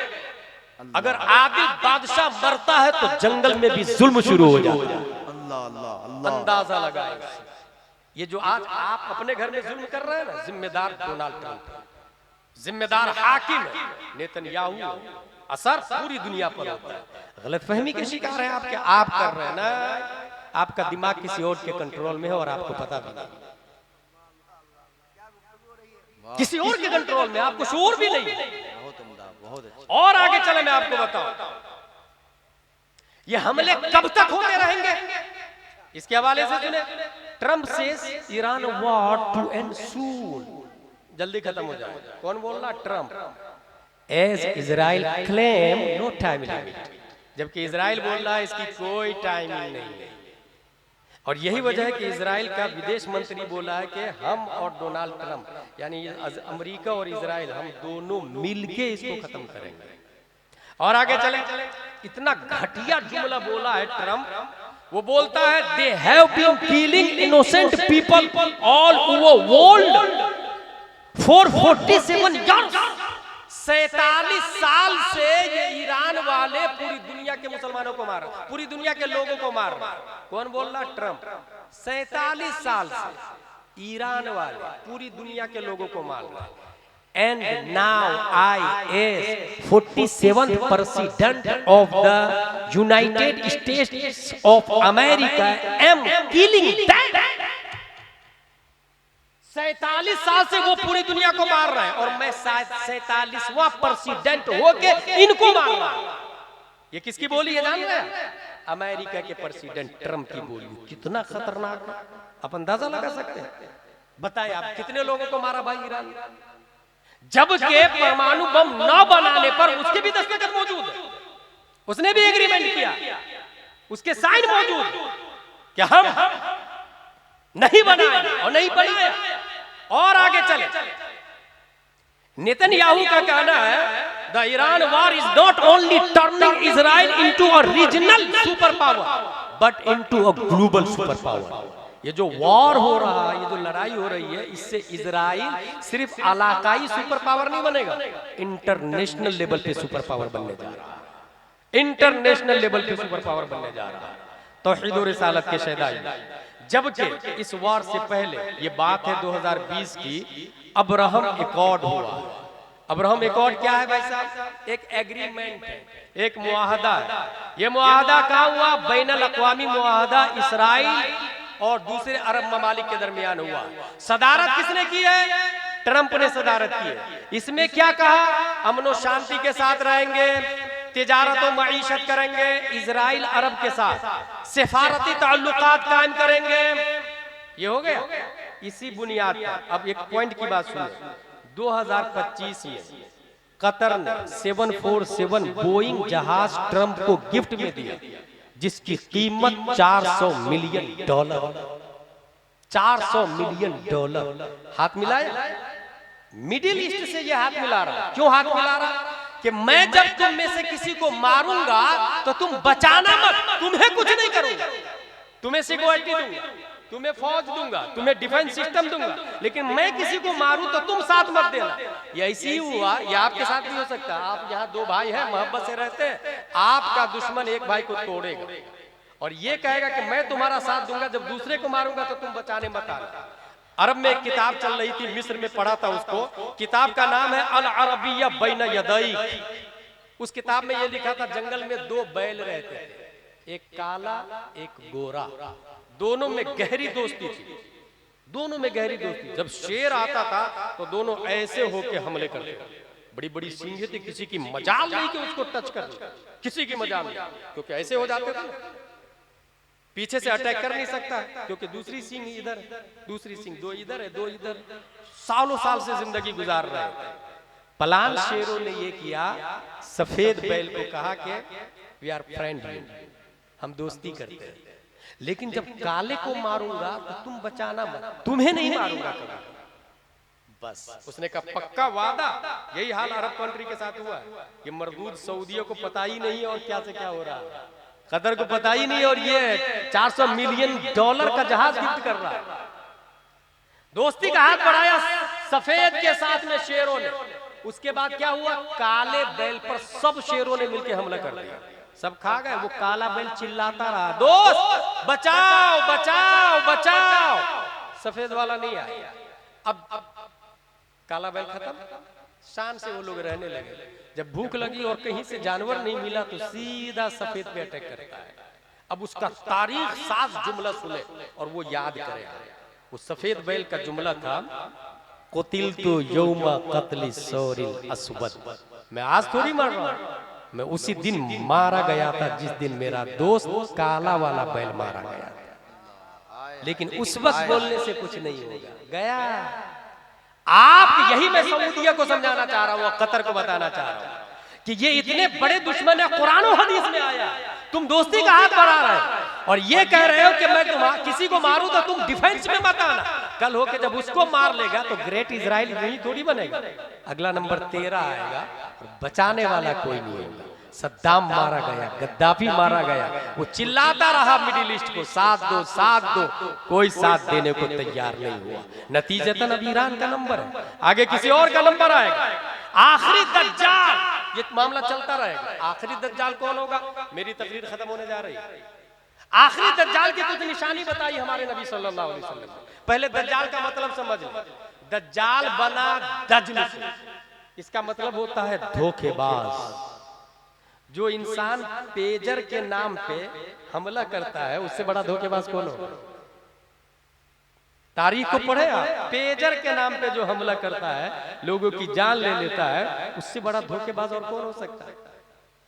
अगर आदिल बादशाह मरता है तो जंगल में भी जुल्म शुरू हो जाता है। अल्लाह अल्लाह। अंदाजा लगाए। ये जो आज आप अपने घर में जुल्म कर रहे हैं ना, जिम्मेदार डोनाल्ड ट्रंप, जिम्मेदार हाकिम नेतन्याहू, असर पूरी दुनिया पर होता है। गलतफहमी के शिकार है आपके, आप कर रहे हैं ना, आपका दिमाग किसी और के कंट्रोल में है और आपको पता भी नहीं, किसी और के कंट्रोल में, आपको शऊर भी नहीं है। बहुत उम्दा, बहुत अच्छा। और आगे चले मैं आपको बताऊं, ये हमले कब तक होते रहेंगे? इसके हवाले से सुने, ट्रंप से Iran war to end soon, जल्दी खत्म हो जाए। कौन बोल रहा? Trump. As Israel claim no time limit, जबकि इजराइल बोल रहा है इसकी कोई टाइमिंग नहीं है। और यही वजह है कि इजराइल का विदेश मंत्री बोला है कि हम और डोनाल्ड ट्रंप यानी अमेरिका और इजराइल, हम दोनों मिलके इसको खत्म करेंगे। और आगे चले, इतना घटिया जुमला बोला है ट्रंप, वो बोलता है they have been killing innocent people all over world for 47 years. 47 साल से ये ईरान वाले पूरी दुनिया के मुसलमानों को मार, पूरी दुनिया के लोगों को मार। कौन बोल रहा? ट्रंप। 47 साल से ईरान वाले पूरी दुनिया के लोगों को मार रहा। And now I as 47th president of the United States of America am killing them। 47 साल से वो पूरी दुनिया को मार रहा है और मैं 47वां प्रेसिडेंट होके इनको मार रहा हूं। ये किसकी बोली है जान रहे हैं? अमेरिका के प्रेसिडेंट ट्रंप की बोली। कितना खतरनाक, आप अंदाजा लगा सकते हैं? बताएं आप कितने लोगों को मारा भाई ईरान, जबकि परमाणु बम न बनाने पर उसके भी दस्तखत मौजूद है, उसने भी एग्रीमेंट किया, उसके साइन मौजूद कि हम नहीं बनाए और नहीं बनाया। और आगे चले, नेतन्याहू का कहना है the Iran war is not only turning Israel into a regional super power but into a global super power. ये जो वॉर हो रहा है, ये जो लड़ाई हो रही है, इससे इजराइल सिर्फ इलाकाई सुपर पावर नहीं बनेगा, इंटरनेशनल लेवल पे सुपर पावर बनने जा रहा है, इंटरनेशनल लेवल पे सुपर पावर बनने जा रहा है। तौहीद और रिसालत के शहदाई। जबकि इस वॉर से पहले, ये बात है 2020 की, अब्राहम एकॉर्ड हुआ। अब्राहम एकॉर्ड क्या है भाई साहब? एक एग्रीमेंट है, एक मुआहदा है। ये मुआहदा कहाँ हुआ? बैनुल अक़वामी मुआहदा इस्राइल और दूसरे अरब ममालिक के दरमियान हुआ। सदारत किसने की है? ट्रंप ने सदारत की है। इसमें क्या कहा? अमन और शांति के साथ रहेंगे, तिजारत और मईशत करेंगे इजराइल अरब के साथ, सिफारती ताल्लुकात कायम करेंगे। ये हो गया। इसी बुनियाद पर अब एक पॉइंट की बात सुनिए, 2025 में कतर ने 747 बोइंग जहाज ट्रंप को गिफ्ट में दिया, जिसकी कीमत $400 मिलियन। $400 मिलियन हाथ मिलाया। मिडिल ईस्ट से ये हाथ मिला रहा। क्यों हाथ मिला रहा? कि मैं जब तुम में से किसी को मारूंगा तो तुम बचाना मत, तुम्हें कुछ नहीं करूंगा, तुम्हें सिक्योरिटी दूंगा, तुम्हें फौज दूंगा, तुम्हें डिफेंस सिस्टम दूंगा, लेकिन मैं किसी को मारूं तो तुम साथ मत देना। ये ऐसी ही हुआ, ये आपके साथ भी हो सकता है। आप यहाँ 2 भाई हैं, मोहब्बत से रहते हैं, आपका दुश्मन एक भाई को तोड़ेगा और ये कहेगा कि मैं तुम्हारा साथ दूंगा, जब दूसरे को मारूंगा तो तुम बचाने मत आना। अरब में एक किताब चल रही थी, मिस्र में पढ़ा था उसको। किताब का नाम है अल अरबिया बैन यदैक। उस किताब में ये लिखा था, जंगल में दो बैल रहते थे, एक काला एक गोरा, दोनों में गहरी दोस्ती थी, दोनों में गहरी दोस्ती। जब शेर आता था तो दोनों ऐसे होके हमले करते थे, बड़ी बड़ी सींगें थी, किसी की मजाल नहीं कि उसको टच कर, किसी की मजाल नहीं, क्योंकि ऐसे हो जाते थे, पीछे से अटैक कर नहीं सकता, क्योंकि दूसरी सींग इधर, दूसरी सींग, दो इधर है दो इधर, सालों साल से जिंदगी गुजार रहे हैं। प्लान शेरों ने ये किया, सफेद बैल को कहा कि वी आर फ्रेंडली, हम दोस्ती करते हैं, लेकिन जब काले को मारूंगा तो तुम बचाना मत, तुम्हें नहीं मारूंगा कभी। बस उसने कहा पक्का वादा। यही हाल अरब कंट्री के साथ हुआ कि मरदूद सऊदियों को पता ही नहीं और क्या से क्या हो रहा है, कतर को पता ही नहीं, और ये $400 मिलियन का जहाज गिफ्ट कर रहा है। दोस्ती का हाथ बढ़ाया सफेद के साथ में शेरों ने। उसके बाद क्या हुआ, काले बैल पर सब शेरों ने मिलकर हमला कर दिया, सब खा गए। वो काला बैल चिल्लाता रहा, दोस्त बचाओ बचाओ बचाओ, सफेद वाला नहीं आया। अब काला बैल खत्म, शान से वो लोग रहने लगे। जब भूख लगी और कहीं से जानवर नहीं मिला तो सीधा सफेद पे अटैक करता है। अब उसका तारीख साफ जुमला सुने और वो याद करे। वो सफेद बैल का जुमला था, कुतिलतु यौमा कत्ली सौरिल अस्वद। मैं आज थोड़ी मर रहा हूं, मैं उसी दिन मारा गया था जिस दिन मेरा दोस्त काला वाला बैल मारा गया था। लेकिन उस वक्त बोलने से कुछ नहीं होगा, गया। आप यही मैं सऊदिया को समझाना चाह रहा हूं, कतर को बताना चाह रहा हूं कि ये इतने बड़े दुश्मन है, कुरान और हदीस में आया, तुम दोस्ती का हाथ बढ़ा रहे हो और ये कह रहे हो कि मैं किसी को मारूं तो तुम डिफेंस में मत आना। कल हो के जब उसको मार लेगा तो ग्रेट इजराइल नहीं थोड़ी बनेगा, अगला नंबर 13 आएगा, बचाने वाला कोई नहीं होगा। सद्दाम मारा गया, गद्दाफी मारा गया, वो चिल्लाता रहा मिडिल ईस्ट को साथ दो साथ दो, कोई साथ देने को तैयार नहीं हुआ। नतीजतन अब ईरान का नंबर है, आगे किसी और का नंबर आएगा। आखिरी दज्जाल, ये मामला चलता रहेगा। आखिरी दज्जाल कौन होगा, मेरी तकरीर खत्म होने जा रही है। आखिरी दज्जाल की कुछ निशानी बताई हमारे नबी सल्लल्लाहु अलैहि वसल्लम। पहले दज्जाल का मतलब समझ लो, दज्जाल बना दज्ल से, इसका मतलब होता है धोखेबाज। जो इंसान पेजर के नाम पे हमला करता है, उससे बड़ा धोखेबाज कौन हो? तारीख को पढ़े आप, पेजर के नाम पे जो हमला करता है, लोगों की जान ले लेता है, उससे बड़ा धोखेबाज और कौन हो सकता है?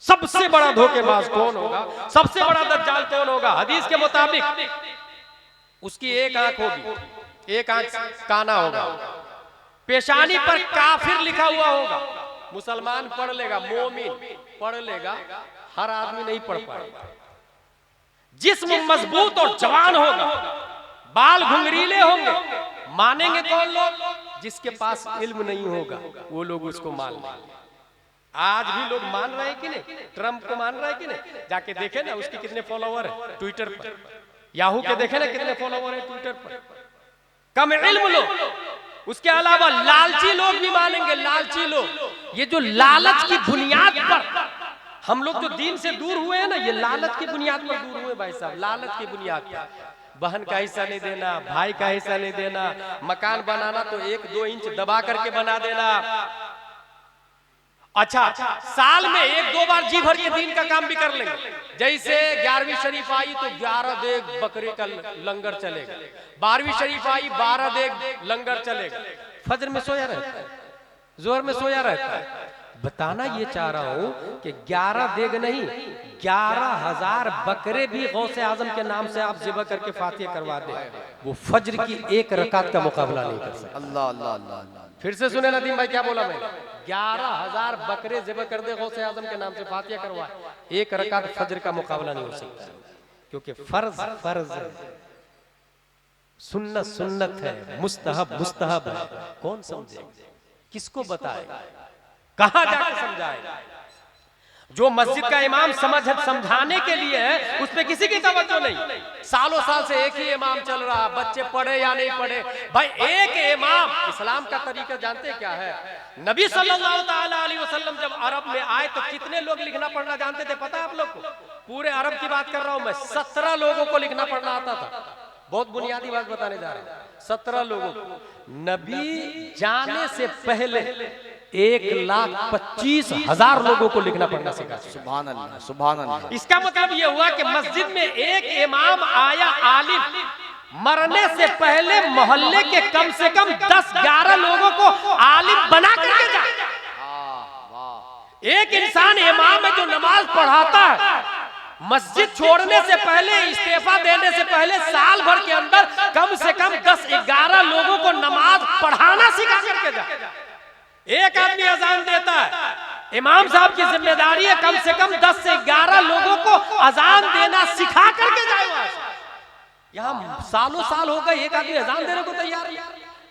सबसे बड़ा धोखेबाज कौन होगा, सबसे बड़ा दज्जाल कौन होगा? हदीस के मुताबिक उसकी एक आंख होगी, एक आंख काना होगा, पेशानी पर काफिर लिखा हुआ होगा। मुसलमान पढ़ लेगा, मोमिन पढ़ लेगा, हर आदमी नहीं पढ़ पाएगा। जिस्म मजबूत और जवान होगा, बाल घुंघरीले होंगे, मानेंगे कौन लोग? जिसके पास इल्म नहीं होगा वो लोग उसको मान लेंगे। आज भी लोग मान रहे हैं कि नहीं? ट्रंप को मान रहे हैं कि नहीं? जाके देखे ना उसके कितने फॉलोवर है ट्विटर पर, याहू के देखे ना कितने फॉलोवर है ट्विटर पर। कम इल्म लोग, उसके अलावा लालची लोग भी मानेंगे, लालची लोग। ये जो लालच की बुनियाद पर हम लोग जो दीन से दूर हुए हैं ना, ये लालच की बुनियाद पर दूर हुए भाई साहब, लालच की बुनियाद पर। बहन का हिस्सा नहीं देना, भाई का हिस्सा नहीं देना, मकान बनाना तो 1-2 इंच दबा करके बना देना। अच्छा, साल में 1-2 बार जी भर के दीन का काम भी कर लेंगे। जैसे 11वीं शरीफ आई तो 11 देग बकरे का लंगर चलेगा, 12वीं शरीफ आई 12 देग लंगर चलेगा। फजर में सोया रहता है, जोहर में सोया रहता है। बताना ये चाह रहा हूं कि 11 देग नहीं, 11,000 बकरे भी गौसे आजम के नाम से आप ज़िबा करके फातिहा करवा दे, वो फजर की 1 रकात का मुकाबला नहीं कर सकता। अल्लाह अल्लाह अल्लाह। फिर से सुने नदीम भाई, क्या बोला मैं? 11,000 बकरे ज़िबा कर दे गौसे आजम के नाम से फातिहा करवाए, 1 रकात फजर का मुकाबला नहीं हो सकता। क्योंकि फर्ज फर्ज है, सुन्नत सुन्नत है, मुस्तहब मुस्तहब है। कौन समझे, किसको बताए, कहां जाकर समझाएगा? जो मस्जिद का इमाम समझाने के लिए है, उसमें किसी की तवज्जो नहीं। सालों साल से एक ही इमाम चल रहा, बच्चे पढ़े या नहीं पढ़े, भाई एक इमाम। इस्लाम का तरीका जानते क्या है? नबी सल्लल्लाहु अलैहि वसल्लम वसल्लम जब अरब में आए तो कितने लोग लिखना पढ़ना जानते थे पता है आप लोग को? पूरे अरब की बात कर रहा हूं मैं, 17 लोगों को लिखना पढ़ना आता था। बहुत बुनियादी बात बताने जा रहा हूं, 17 लोगों को। नबी जाने से पहले 1,25,000 लोगों को लिखना पढ़ना सिखा। सुभान अल्लाह, सुभान अल्लाह। इसका मतलब ये हुआ कि मस्जिद में एक इमाम आया आलिम, मरने से पहले मोहल्ले के कम से कम 10-11 लोगों को आलिम बना करके जाए। एक इंसान इमाम है जो नमाज पढ़ाता है, मस्जिद छोड़ने से पहले, इस्तीफा देने से पहले साल भर के अंदर कम से कम 10-11 लोगों को नमाज पढ़ाना सिखा करके जाए। एक आदमी अजान देता है, इमाम साहब की जिम्मेदारी है कम से कम 10 से 11 लोगों को अजान देना सिखा करके जाए। यहाँ सालों साल हो गए, एक आदमी अजान देने को तैयार है।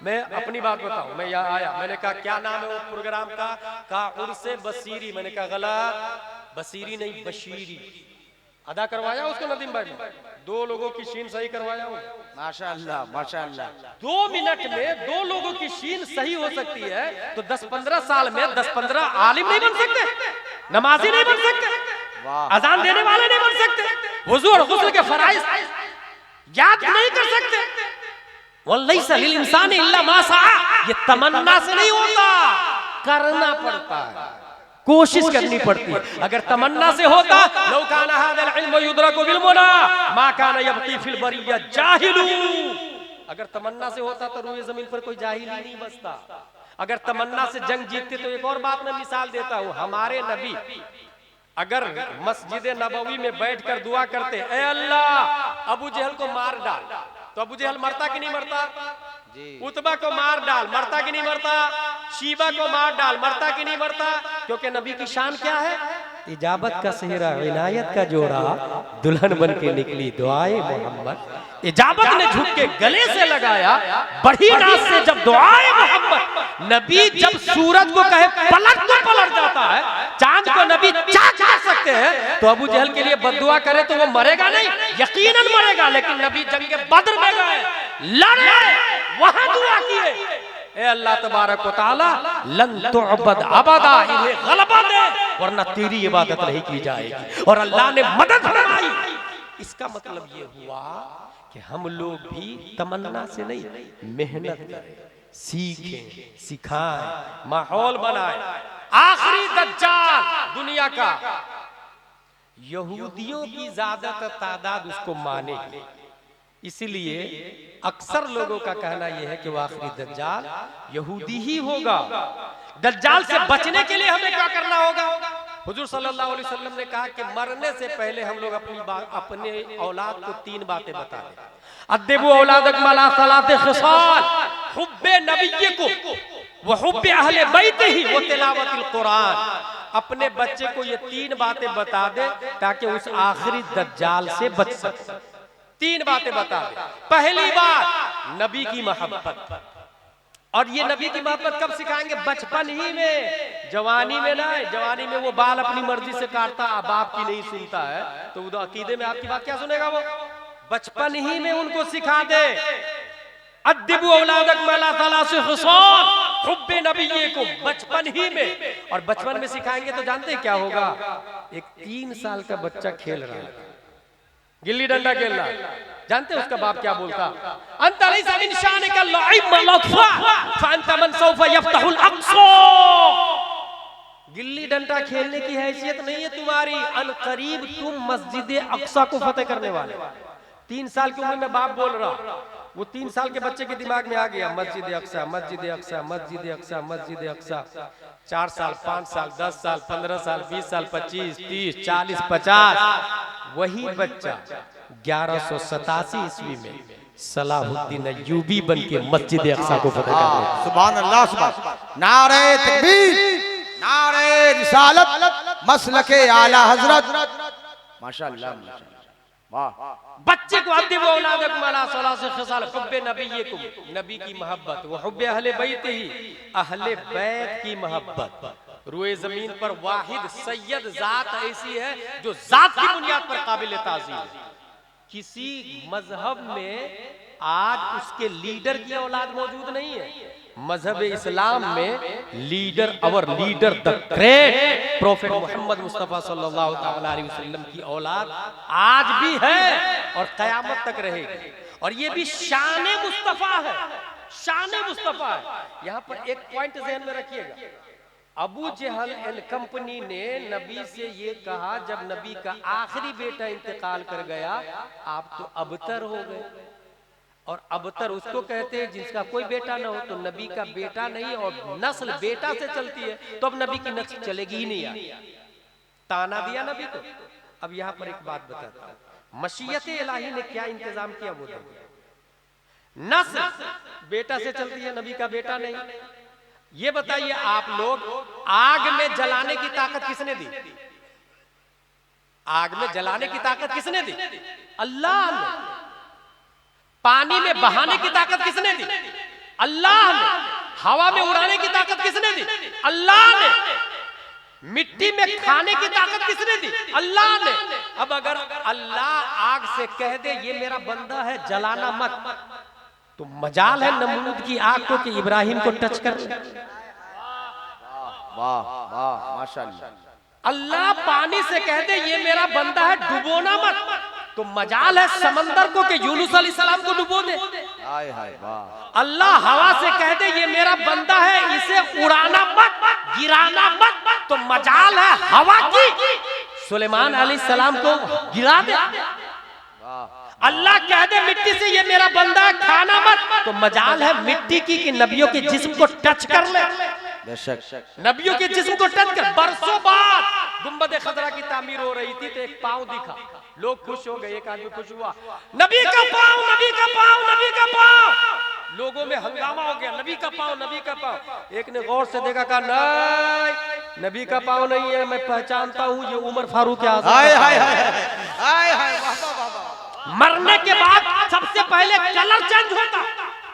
मैं अपनी बात बताऊं, मैं यहाँ आया, मैंने कहा क्या नाम है वो प्रोग्राम का उर्से बसीरी। मैंने कहा गलत, बसीरी नहीं बशीरी। अदा करवाया उसको नदीम भाई ने, 2 लोगों की शीन सही करवाया हूँ। माशाअल्लाह, माशाअल्लाह। 2 मिनट में 2 लोगों की शीन सही हो सकती है, तो 10-15 साल में 10-15 आलिम नहीं बन सकते, नमाजी नहीं बन सकते, अजान देने वाले नहीं बन सकते, वुजू और गुस्ल के फराइज याद नहीं कर सकते। वल्लैसा लिल इंसानी इल्ला मा सआ, ये तमन्ना से नहीं होता, करना पड़ता है, कोशिश करनी पड़ती है। अगर तमन्ना से होता, लौ काना हाज़ल इल्म युद्रकु बिल मुना मा काना यबकी फिल बरिया जाहिलू। अगर तमन्ना से होता तो रूए जमीन पर कोई जाहिल ही नहीं बसता। अगर तमन्ना से जंग जीतते तो एक और बात मैं मिसाल देता हूँ, हमारे नबी अगर मस्जिद नबवी में बैठकर दुआ करते, ए अल्लाह अबू जहल को मार डाल, तो अबू जहल मरता कि नहीं मरता? उतबा को मार डाल, मरता कि नहीं मरता? शीबा को मार डाल, मरता कि नहीं मरता? क्योंकि नबी की शान क्या है? इजाबत का सेहरा, इनायत का जोड़ा, दुल्हन बन के निकली दुआए मोहम्मद। इजाबत ने झुक के गले से लगाया बड़ी नाज से जब दुआए मोहम्मद। नबी जब सूरज को कहे पलट तो पलट जाता है, चांद को नबी चाक कर सकते हैं, तो अबू जहल के लिए बद्दुआ करे तो वो मरेगा नहीं, यकीनन मरेगा। लेकिन नबी जंग बद्र में गए, लड़े, वहां दुआ किए, ए अल्लाह तबारक व तआला लन तुअबद अबदा, इन्हें गलबा दे वरना तेरी इबादत नहीं की जाएगी। और अल्लाह ने मदद फरमाई। इसका मतलब ये हुआ कि हम लोग भी तमन्ना से नहीं, मेहनत करें, सीखें, सिखाएं, माहौल बनाएं। आखिरी दज्जाल दुनिया का, यहूदियों की ज्यादातर तादाद उसको मानेगी, इसलिए अक्सर लोगों का कहना यह है कि वो आखिरी दज्जाल यहूदी ही होगा। दज्जाल से बचने के लिए हमें क्या करना होगा? हुजूर सल्लल्लाहु अलैहि वसल्लम ने कहा कि मरने से पहले हम लोग अपने औलाद को 3 बातें बता दें। अद्दिबु औलादकुम अला सलाति खिसाल, हुब्बे नबिय्यकुम व हुब्बे अहले बैतिही व तिलावतिल कुरान। अपने बच्चे को ये 3 बातें बता दे ताकि उस आखिरी दज्जाल से बच सके। 3 बातें बता दे। पहली बात नबी की मोहब्बत, और ये नबी की मोहब्बत कब सिखाएंगे? बचपन ही में, जवानी में ना। जवानी में वो बाल अपनी मर्जी से काटता, बाप की नहीं सुनता है, तो वो अकीदे में आपकी बात क्या सुनेगा? वो बचपन ही में उनको सिखा दे। अद्दिबु औलादकुम अला सलासी खिसाल हुब्बे नबिय्यकुम, बचपन ही में। और बचपन में सिखाएंगे तो जानते हैं क्या होगा? एक 3 साल का बच्चा खेल रहा है, गिल्ली डंडा खेल रहा है, जानते हैं उसका बाप क्या बोलता? अंत लैसा मिन शानिका लइब लत्फा फअंत मन सौफा यफ्तहुल अक्सा। गिल्ली डंडा खेलने की हैसियत नहीं है तुम्हारी, अनकरीब तुम मस्जिद अक्सा को फतेह करने वाले। 3 साल की उम्र में बाप बोल रहा, वो 3 साल के बच्चे के दिमाग में आ गया मस्जिद अक्सा, मस्जिद अक्सा, मस्जिद अक्सा, मस्जिद अक्सा। 4 साल, 5 साल, 10 साल, 15 साल, 20 साल, 25, 30, 40, 50। वही बच्चा 1187 ईस्वी में सलाहुद्दीन अय्यूबी बन के मस्जिद अक्सा को फतेह कर लिया। सुभान अल्लाह, सुभान। नारे तकबीर, नारे रिसालत, मसलके आला हजरत। माशाअल्लाह, वाह। बच्चे को अद्दिबु औलादकुम अला सलासी खिसाल हुब्बे नबिय्यकुम, नबी की मोहब्बत, वो हुब्बे अहले बैतिही, अहले बैत की मोहब्बत। रुए जमीन पर वाहिद सैयद जात ऐसी है जो जात की बुनियाद पर काबिल ताज़ीम है। किसी मजहब में आज उसके लीडर की औलाद मौजूद नहीं है, मजहब इस्लाम में leader, our leader the great prophet Muhammad Mustafa सल्लल्लाहु अलैहि वसल्लम की औलाद आज भी है और कयामत तक रहेगी। और ये भी शान मुस्तफा है, शान मुस्तफा है। यहाँ पर एक पॉइंट ध्यान में रखिएगा, अबू जहल एंड कंपनी ने नबी से ये कहा जब नबी का आखिरी बेटा इंतकाल कर गया, आप तो अबतर हो गए। और अबतर उसको कहते हैं जिसका कोई बेटा ना हो, तो नबी का बेटा नहीं और नस्ल बेटा से चलती है, तो अब नबी की नस्ल चलेगी ही नहीं। ताना दिया नबी को। अब यहाँ पर एक बात बताता हूं, मशीयत इलाही ने क्या इंतजाम किया वो देखिए। नस्ल बेटा से चलती है, नबी का बेटा नहीं। ये बताइए आप लोग, आग में जलाने की ताकत किसने दी? आग में जलाने की ताकत किसने दी? अल्लाह ने। पानी में बहाने की ताकत किसने दी? अल्लाह ने। हवा में उड़ाने की ताकत किसने दी? अल्लाह ने। मिट्टी में खाने की ताकत किसने दी? अल्लाह ने। अब अगर अल्लाह आग से कह दे ये मेरा बंदा है, जलाना मत, तो मजाल है नमरूद की आग को कि इब्राहिम को टच कर ले। वाह वाह माशाअल्लाह। अल्लाह पानी से कह दे ये मेरा बंदा है, डुबोना मत, तो मजाल है समंदर को कि यूनुस अलैहिस्सलाम को डुबो दे। हाय हाय वाह। अल्लाह हवा से कह दे ये मेरा बंदा है, इसे उड़ाना मत, गिराना मत, तो मजाल है हवा की सुलेमान अलैहिस्सलाम को गिरा दे। अल्लाह कह दे मिट्टी से ये मेरा बंदा है, खाना मत, तो मजाल है मिट्टी की कि नबियों के जिस्म को टच कर ले। नबियों के जिस्म को टच कर। बरसों बाद गुंबद खजरा की तामीर हो रही थी तो एक पांव दिखा, लोग खुश हो गए, एक आदमी खुश हुआ, नबी का पांव, नबी का पांव, नबी का पांव। लोगों में हंगामा हो गया, नबी का पांव, नबी का पांव। एक ने गौर से देखा, कहा नहीं नबी का पांव नहीं है, मैं पहचानता हूं ये उमर फारूक आज़म। हाय हाय हाय हाय। मरने के बाद सबसे पहले कलर चेंज होता,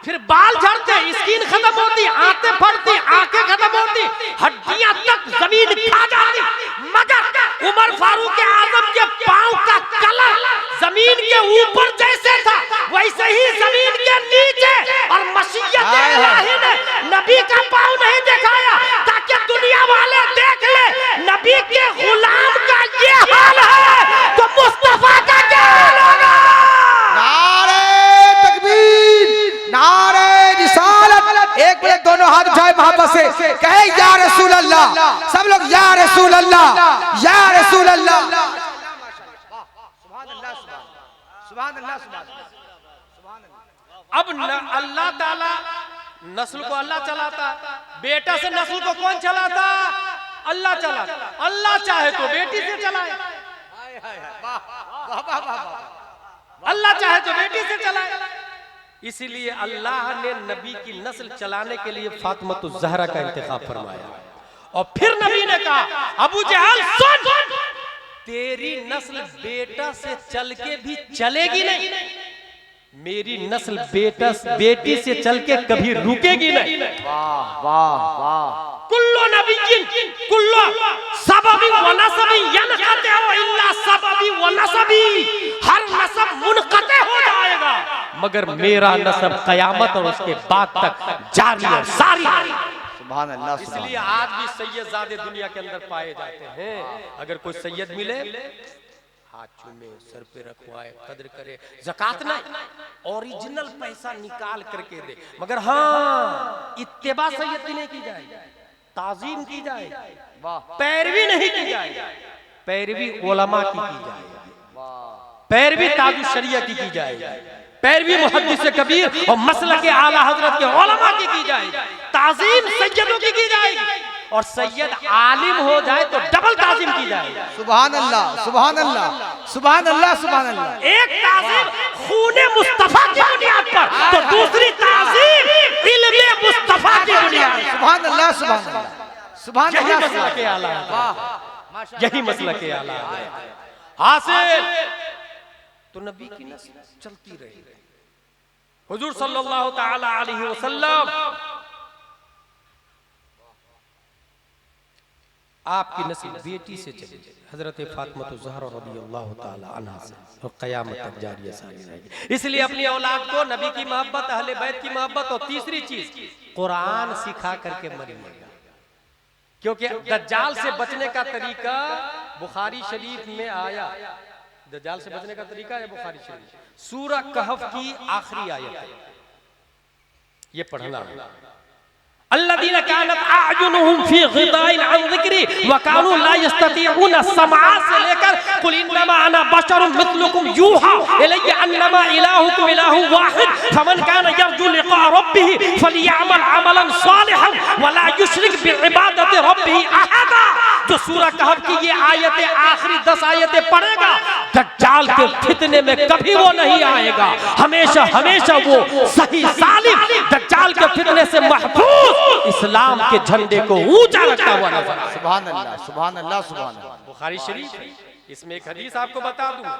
फिर बाल झड़ते, स्किन खत्म होती, आंखें फटती, आंखें खत्म होती, हड्डियां तक जमीन खा जाती, मगर उमर फारूक आज़म के पांव का कलर जमीन के ऊपर जैसे था वैसे ही जमीन के नीचे। और मशीयत इलाही ने नबी का पांव नहीं दिखाया ताकि दुनिया वाले देख ले नबी के गुलाम का ये हाल है तो मुस्तफा का क्या हाल होगा। नारे तकबीर, नारे रिसालत। एक मिनट दोनों हाथ उठाए मोहब्बत से कहे या रसूल अल्लाह। सब लोग या रसूल अल्लाह, या रसूल अल्लाह। सुभान अल्लाह, सुभान अल्लाह, सुभान अल्लाह। अब अल्लाह ताला नस्ल को अल्लाह चलाता, बेटा से नस्ल को कौन चलाता? अल्लाह चलाता। अल्लाह चाहे तो बेटी से चलाए, अल्लाह चाहे तो बेटी से चलाए। इसीलिए अल्लाह ने नबी की नस्ल चलाने के लिए फातिमा ज़हरा का इंतखाब फरमाया। और फिर नबी ने कहा अबू जहल सुन, तेरी नस्ल बेटा से चल के भी चलेगी नहीं, मेरी नस्ल बेटी से चल के कभी रुकेगी नहीं। वाह वाह वाह। कुल्लो नबिय्यिन कुल्लो सबबी व नसबी यनक़ते इल्ला सबबी व नसबी, हर नसब मुनक़ते हो जाएगा मगर मेरा नसब क़यामत और उसके बाद तक जारी और सारी। सुभान अल्लाह। इसलिए आज भी सैयदजादे दुनिया के अंदर पाए जाते हैं। अगर कोई सैयद मिले हाथ चूमे, सर पे रखवाए, कद्र करे, ज़कात नहीं, ओरिजिनल पैसा निकाल करके दे, मगर हाँ इत्तेबा सैयद की नहीं की जाए, ताज़ीम की जाए, पैरवी नहीं की जाए, पैरवी उलमा की जाए, पैरवी ताजुश शरिया की जाए, पैरवी मुहद्दिस कबीर और मसलक आला हजरत के उलमा की जाए, ताज़ीम सैयदों की जाएगी। और सैयद आलिम हो जाए तो डबल ताज़ीम की जाए। सुभान अल्लाह, सुभान अल्लाह, सुभान अल्लाह, सुभान अल्लाह। एक ताज़ीम खूने मुस्तफा की बुनियाद पर, तो दूसरी ताज़ीम इल्मे मुस्तफा की बुनियाद पर। सुभान अल्लाह, सुभान अल्लाह, सुभान अल्लाह। यही मसला के आला है, यही मसला के आला है। हासिल तो नबी की नस्ल चलती रही। हुजूर सल्लल्लाहु ताला अलैहि वसल्लम आपकी नस्ल बेटी से चली, हजरत फातिमा ज़हरा रज़ियल्लाहु ताला अन्हा से, और क़यामत तक जारी सारी रहेगी। इसलिए अपनी औलाद को नबी की मोहब्बत, अहले बैत की मोहब्बत, और तीसरी चीज कुरान सिखा करके मरिएगा, क्योंकि दज्जाल से बचने का तरीका बुखारी शरीफ में आया। दज्जाल से बचने का तरीका है बुखारी शरीफ, सूरह कहफ की आखिरी आयत है, ये पढ़ना है। अल्लज़ीना कानत अअयुनुहुम फी ग़िताइन अन ज़िक्री व कानू ला यस्ततीऊन समाअ से लेकर कुल इन्नमा अना बशरुम मिस्लुकुम यूहा इलैया अन्नमा इलाहुकुम इलाहुन वाहिद फमन कान यरजू लिक़ा रब्बिही फलियअमल अमलन सालिहन व ला युशरिक बिइबादति रब्बिही अहदा। जो सूरह कहफ की ये आयतें, आखिरी 10 आयतें पढ़ेगा, दज्जाल के फितने में कभी वो नहीं आएगा, हमेशा हमेशा वो सही सालिम दज्जाल के फितने से महफूज इस्लाम के झंडे को ऊंचा रखता हुआ नजर आएगा। सुभान अल्लाह, सुभान अल्लाह, सुभान अल्लाह। बुखारी शरीफ, इसमें एक हदीस आपको बता दूं,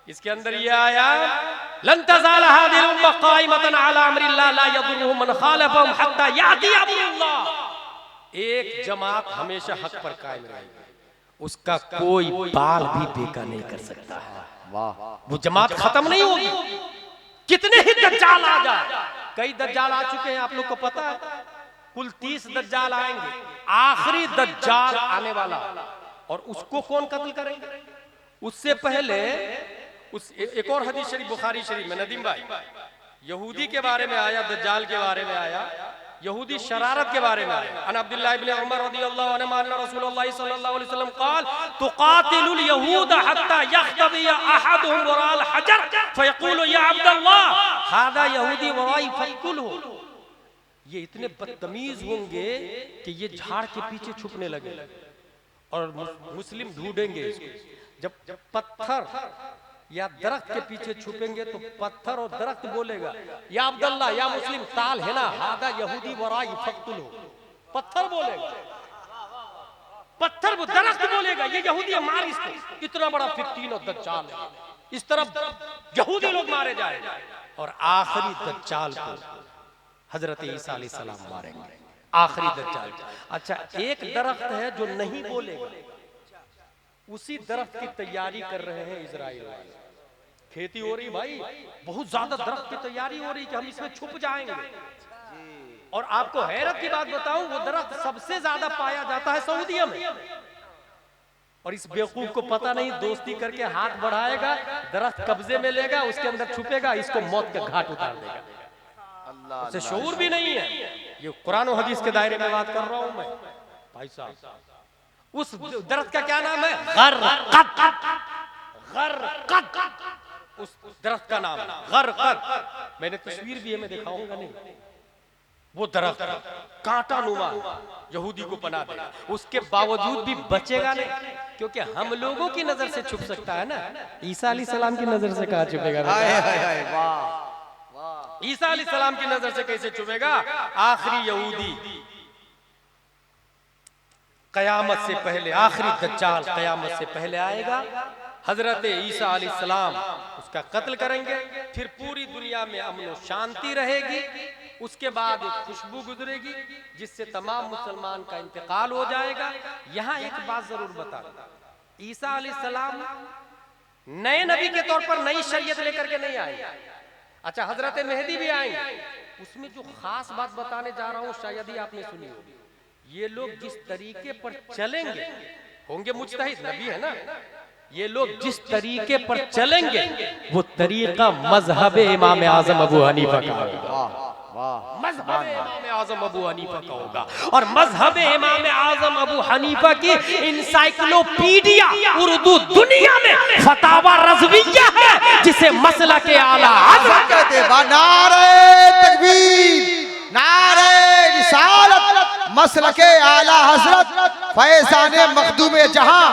इसके अंदर ये आया, लन तज़ाल हादिल उम्मह काइमतन अला अम्रिल्लाह ला यदुर्रुहुम मन खालफहुम हत्ता याती अम्रुल्लाह। एक जमात हमेशा हक पर कायम रहेगी, उसका कोई बाल भी बेका नहीं कर सकता है। वाह, वो जमात खत्म नहीं होगी, कितने ही दज्जाल आ जाए। कई दज्जाल आ चुके हैं, आप लोग को पता है, कुल 30 दज्जाल आएंगे, आखिरी दज्जाल आने वाला, और उसको कौन कत्ल करेंगे? उससे पहले उस एक और हदीस शरीफ बुखारी शरीफ में, नदीम भाई, यहूदी के बारे में आया, दज्जाल के बारे में आया, यहूदी शरारत के बारे में आया। अन अब्दुल्लाह इब्न उमर रज़ियल्लाहु अन्हु अन्ना रसूलुल्लाह सल्लल्लाहु अलैहि वसल्लम क़ाल तुक़ातिलुल यहूद हत्ता यख्तबिया अहदुहुम वराल हजर फयक़ूलु या अब्दुल्लाह हादा यहूदी वराई फक़ुलहु। ये इतने बदतमीज होंगे कि ये झाड़ के पीछे छुपने लगे, और मुस्लिम ढूंढेंगे इसको। जब पत्थर या दरख्त के पीछे छुपेंगे तो पत्थर और दरख्त बोलेगा या अब्दुल्ला या मुस्लिम ताल है ना हादा यहूदी वराई फक़तुलहु। पत्थर बोलेगा, पत्थर दरख्त बोलेगा ये यहूदी है, मार इसको। इतना बड़ा फित्तीन और दज्जाल है, इस तरफ यहूदी लोग मारे जाए, और आखिरी दज्जाल को हजरत ईसा अलैहिस्सलाम मारेंगे, आखिरी दज्जाल। अच्छा, एक दरख्त है जो नहीं बोलेगा, उसी दरख्त की तैयारी कर रहे हैं इजराइल वाले। खेती हो रही भाई, बहुत ज्यादा दरख्त की तैयारी हो रही कि हम इसमें छुप जाएंगे। और आपको हैरत की बात बताऊं, वो दरख्त सबसे ज्यादा पाया जाता है सऊदीया में, और इस बेवकूफ को पता नहीं, दोस्ती करके हाथ बढ़ाएगा, दरख्त कब्जे में लेगा, उसके अंदर छुपेगा, इसको मौत के घाट उतार देगा। उसे शऊर भी नहीं है। ये कुरान और हदीस के दायरे में बात कर रहा हूं मैं भाई साहब। उस दरख्त का क्या नाम है? गरक़द। उस दरख्त का नाम गरक़द। मैंने तस्वीर भी है, मैं दिखाऊंगा नहीं। वो दरख्त कांटा नुमा यहूदी को बना देगा, उसके बावजूद भी बचेगा नहीं, क्योंकि हम लोगों की नजर से छुप सकता है ना, ईसा अलैहिस्सलाम की नजर से कहाँ छुपेगा? ईसा अलैहिस्सलाम की नजर से कैसे छुपेगा? आखिरी यहूदी कयामत से पहले, आखिरी दज्जाल कयामत से पहले आएगा, हजरत ईसा अलैहिस्सलाम उसका कत्ल करेंगे, फिर पूरी दुनिया में अमन और शांति रहेगी। उसके बाद एक खुशबू गुजरेगी जिससे तमाम मुसलमान का इंतकाल हो जाएगा। यहाँ एक बात जरूर बता दूं, ईसा अलैहिस्सलाम नए नबी के तौर पर नई शरीयत लेकर के नहीं आए। अच्छा, हजरत मेहदी भी आएंगे, उसमें जो खास बात बताने जा रहा हूँ शायद ही आपने सुनी होगी। ये लोग जिस तरीके पर चलेंगे, होंगे मुज्तहिद, नबी है ना, ये लोग जिस तरीके पर चलेंगे वो तरीका मजहब इमाम आजम अबू हनीफा का होगा। मजहब इमाम आजम अबू हनीफा का होगा, और मजहब इमाम आजम अबू हनीफा की इंसाइक्लोपीडिया उर्दू दुनिया में फतावा रज़विया है, जिसे मसला के आला कहते हैं। नारे तकबीर, नारे रिसालत, मसलके आला हजरत फैज़ाने मखदूमे जहां,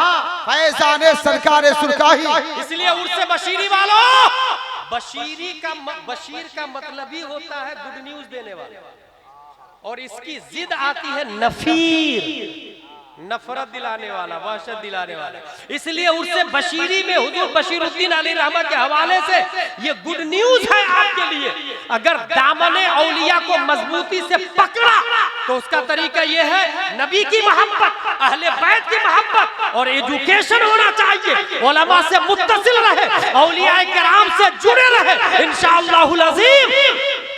फैज़ाने सरकारे सुरकाही। इसलिए उर्से बशीरी वालों, बशीर का मतलब ही होता है गुड न्यूज देने वाला, और इसकी जिद आती है नफीर। नफरत दिलाने वाला, वहशत दिलाने वाला। इसलिए उससे बशीरी में हुजूर बशीरुद्दीन अली रहमत के हवाले से ये गुड न्यूज है आपके लिए। अगर दामने औलिया को मजबूती से पकड़ा तो उसका तरीका ये है, नबी की मोहब्बत, अहले बैत की मोहब्बत और एजुकेशन होना चाहिए, उलमा से मुत्तसिल रहे, औलिया किराम से जुड़े रहे। इंशाअल्लाहुल अज़ीम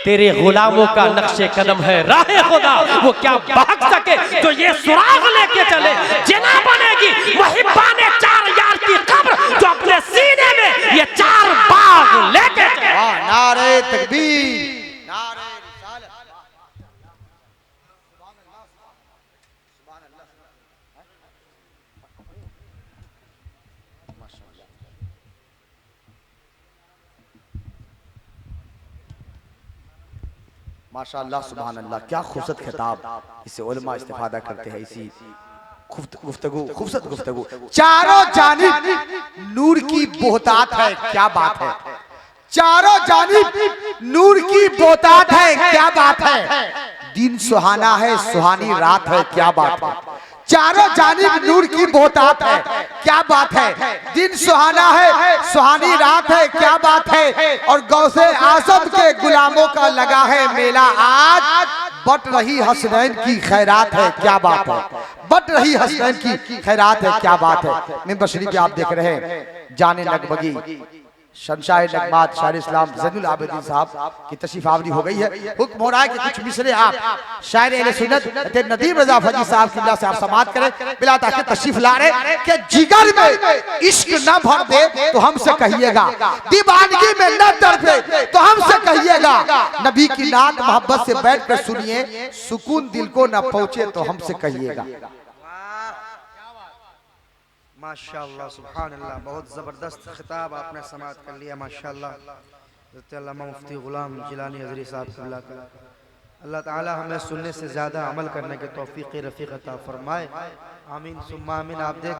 तेरे गुलामों का नक्शे कदम है राहे खुदा, वो क्या भाग सके जो ये सुराग लेके चले। जना बनेगी वही बाने चार यार की कब्र जो अपने सीने में ये चार बाग लेके चले। नारे तकबीर, नारे रिसालत। माशाअल्लाह सुभान अल्लाह, क्या खूबसूरत खिताब, इससे उलमा इस्तिफादा करते हैं। इसी गुफ्तगू, खूबसूरत गुफ्तगू। चारों जानिब नूर की बोहतात है, क्या बात है। चारों जानिब नूर की बोहतात है, क्या बात है। दिन सुहाना है, सुहानी रात है, क्या बात है। चारों जानिब नूर की बोहतात है, क्या बात है। दिन सुहाना है, सुहानी रात है, क्या बात है। और गौसे आज़म के गुलामों का लगा है मेला आज, बट रही हसनैन की खैरात है, क्या बात है। बट रही हसनैन की खैरात है, क्या बात है। मिंबर शरीफ पे आप देख रहे हैं जाने लगबगी शमशाए नगमात शायर इस्लाम ज़ैनुल आबिदीन साहब की तशरीफ आवरी हो गई है। हुक्म हो रहा है कि कुछ मिसरे आप शायर अहले सुन्नत नदीम रज़ा फजी साहब की से आप समाअत करें। बिला ताक़ी तशरीफ ला रहे कि जिगर में इश्क न भर दे तो हमसे कहिएगा, दीवानगी में न तड़पे तो हमसे कहिएगा, नबी की नात मोहब्बत से बैठ कर सुनिए, सुकून दिल को न पहुंचे तो हमसे कहिएगा। माशाअल्लाह सुभान अल्लाह, बहुत ज़बरदस्त खिताब आपने समाअत कर लिया माशाअल्लाह। अल्लामा मुफ्ती गुलाम जिलानी हज़री साहब का अल्लाह ताला हमें सुनने से ज़्यादा अमल करने के तौफीक़ रफ़ीक़ अता फरमाए। आमीन सुम्मा आमीन। आप देख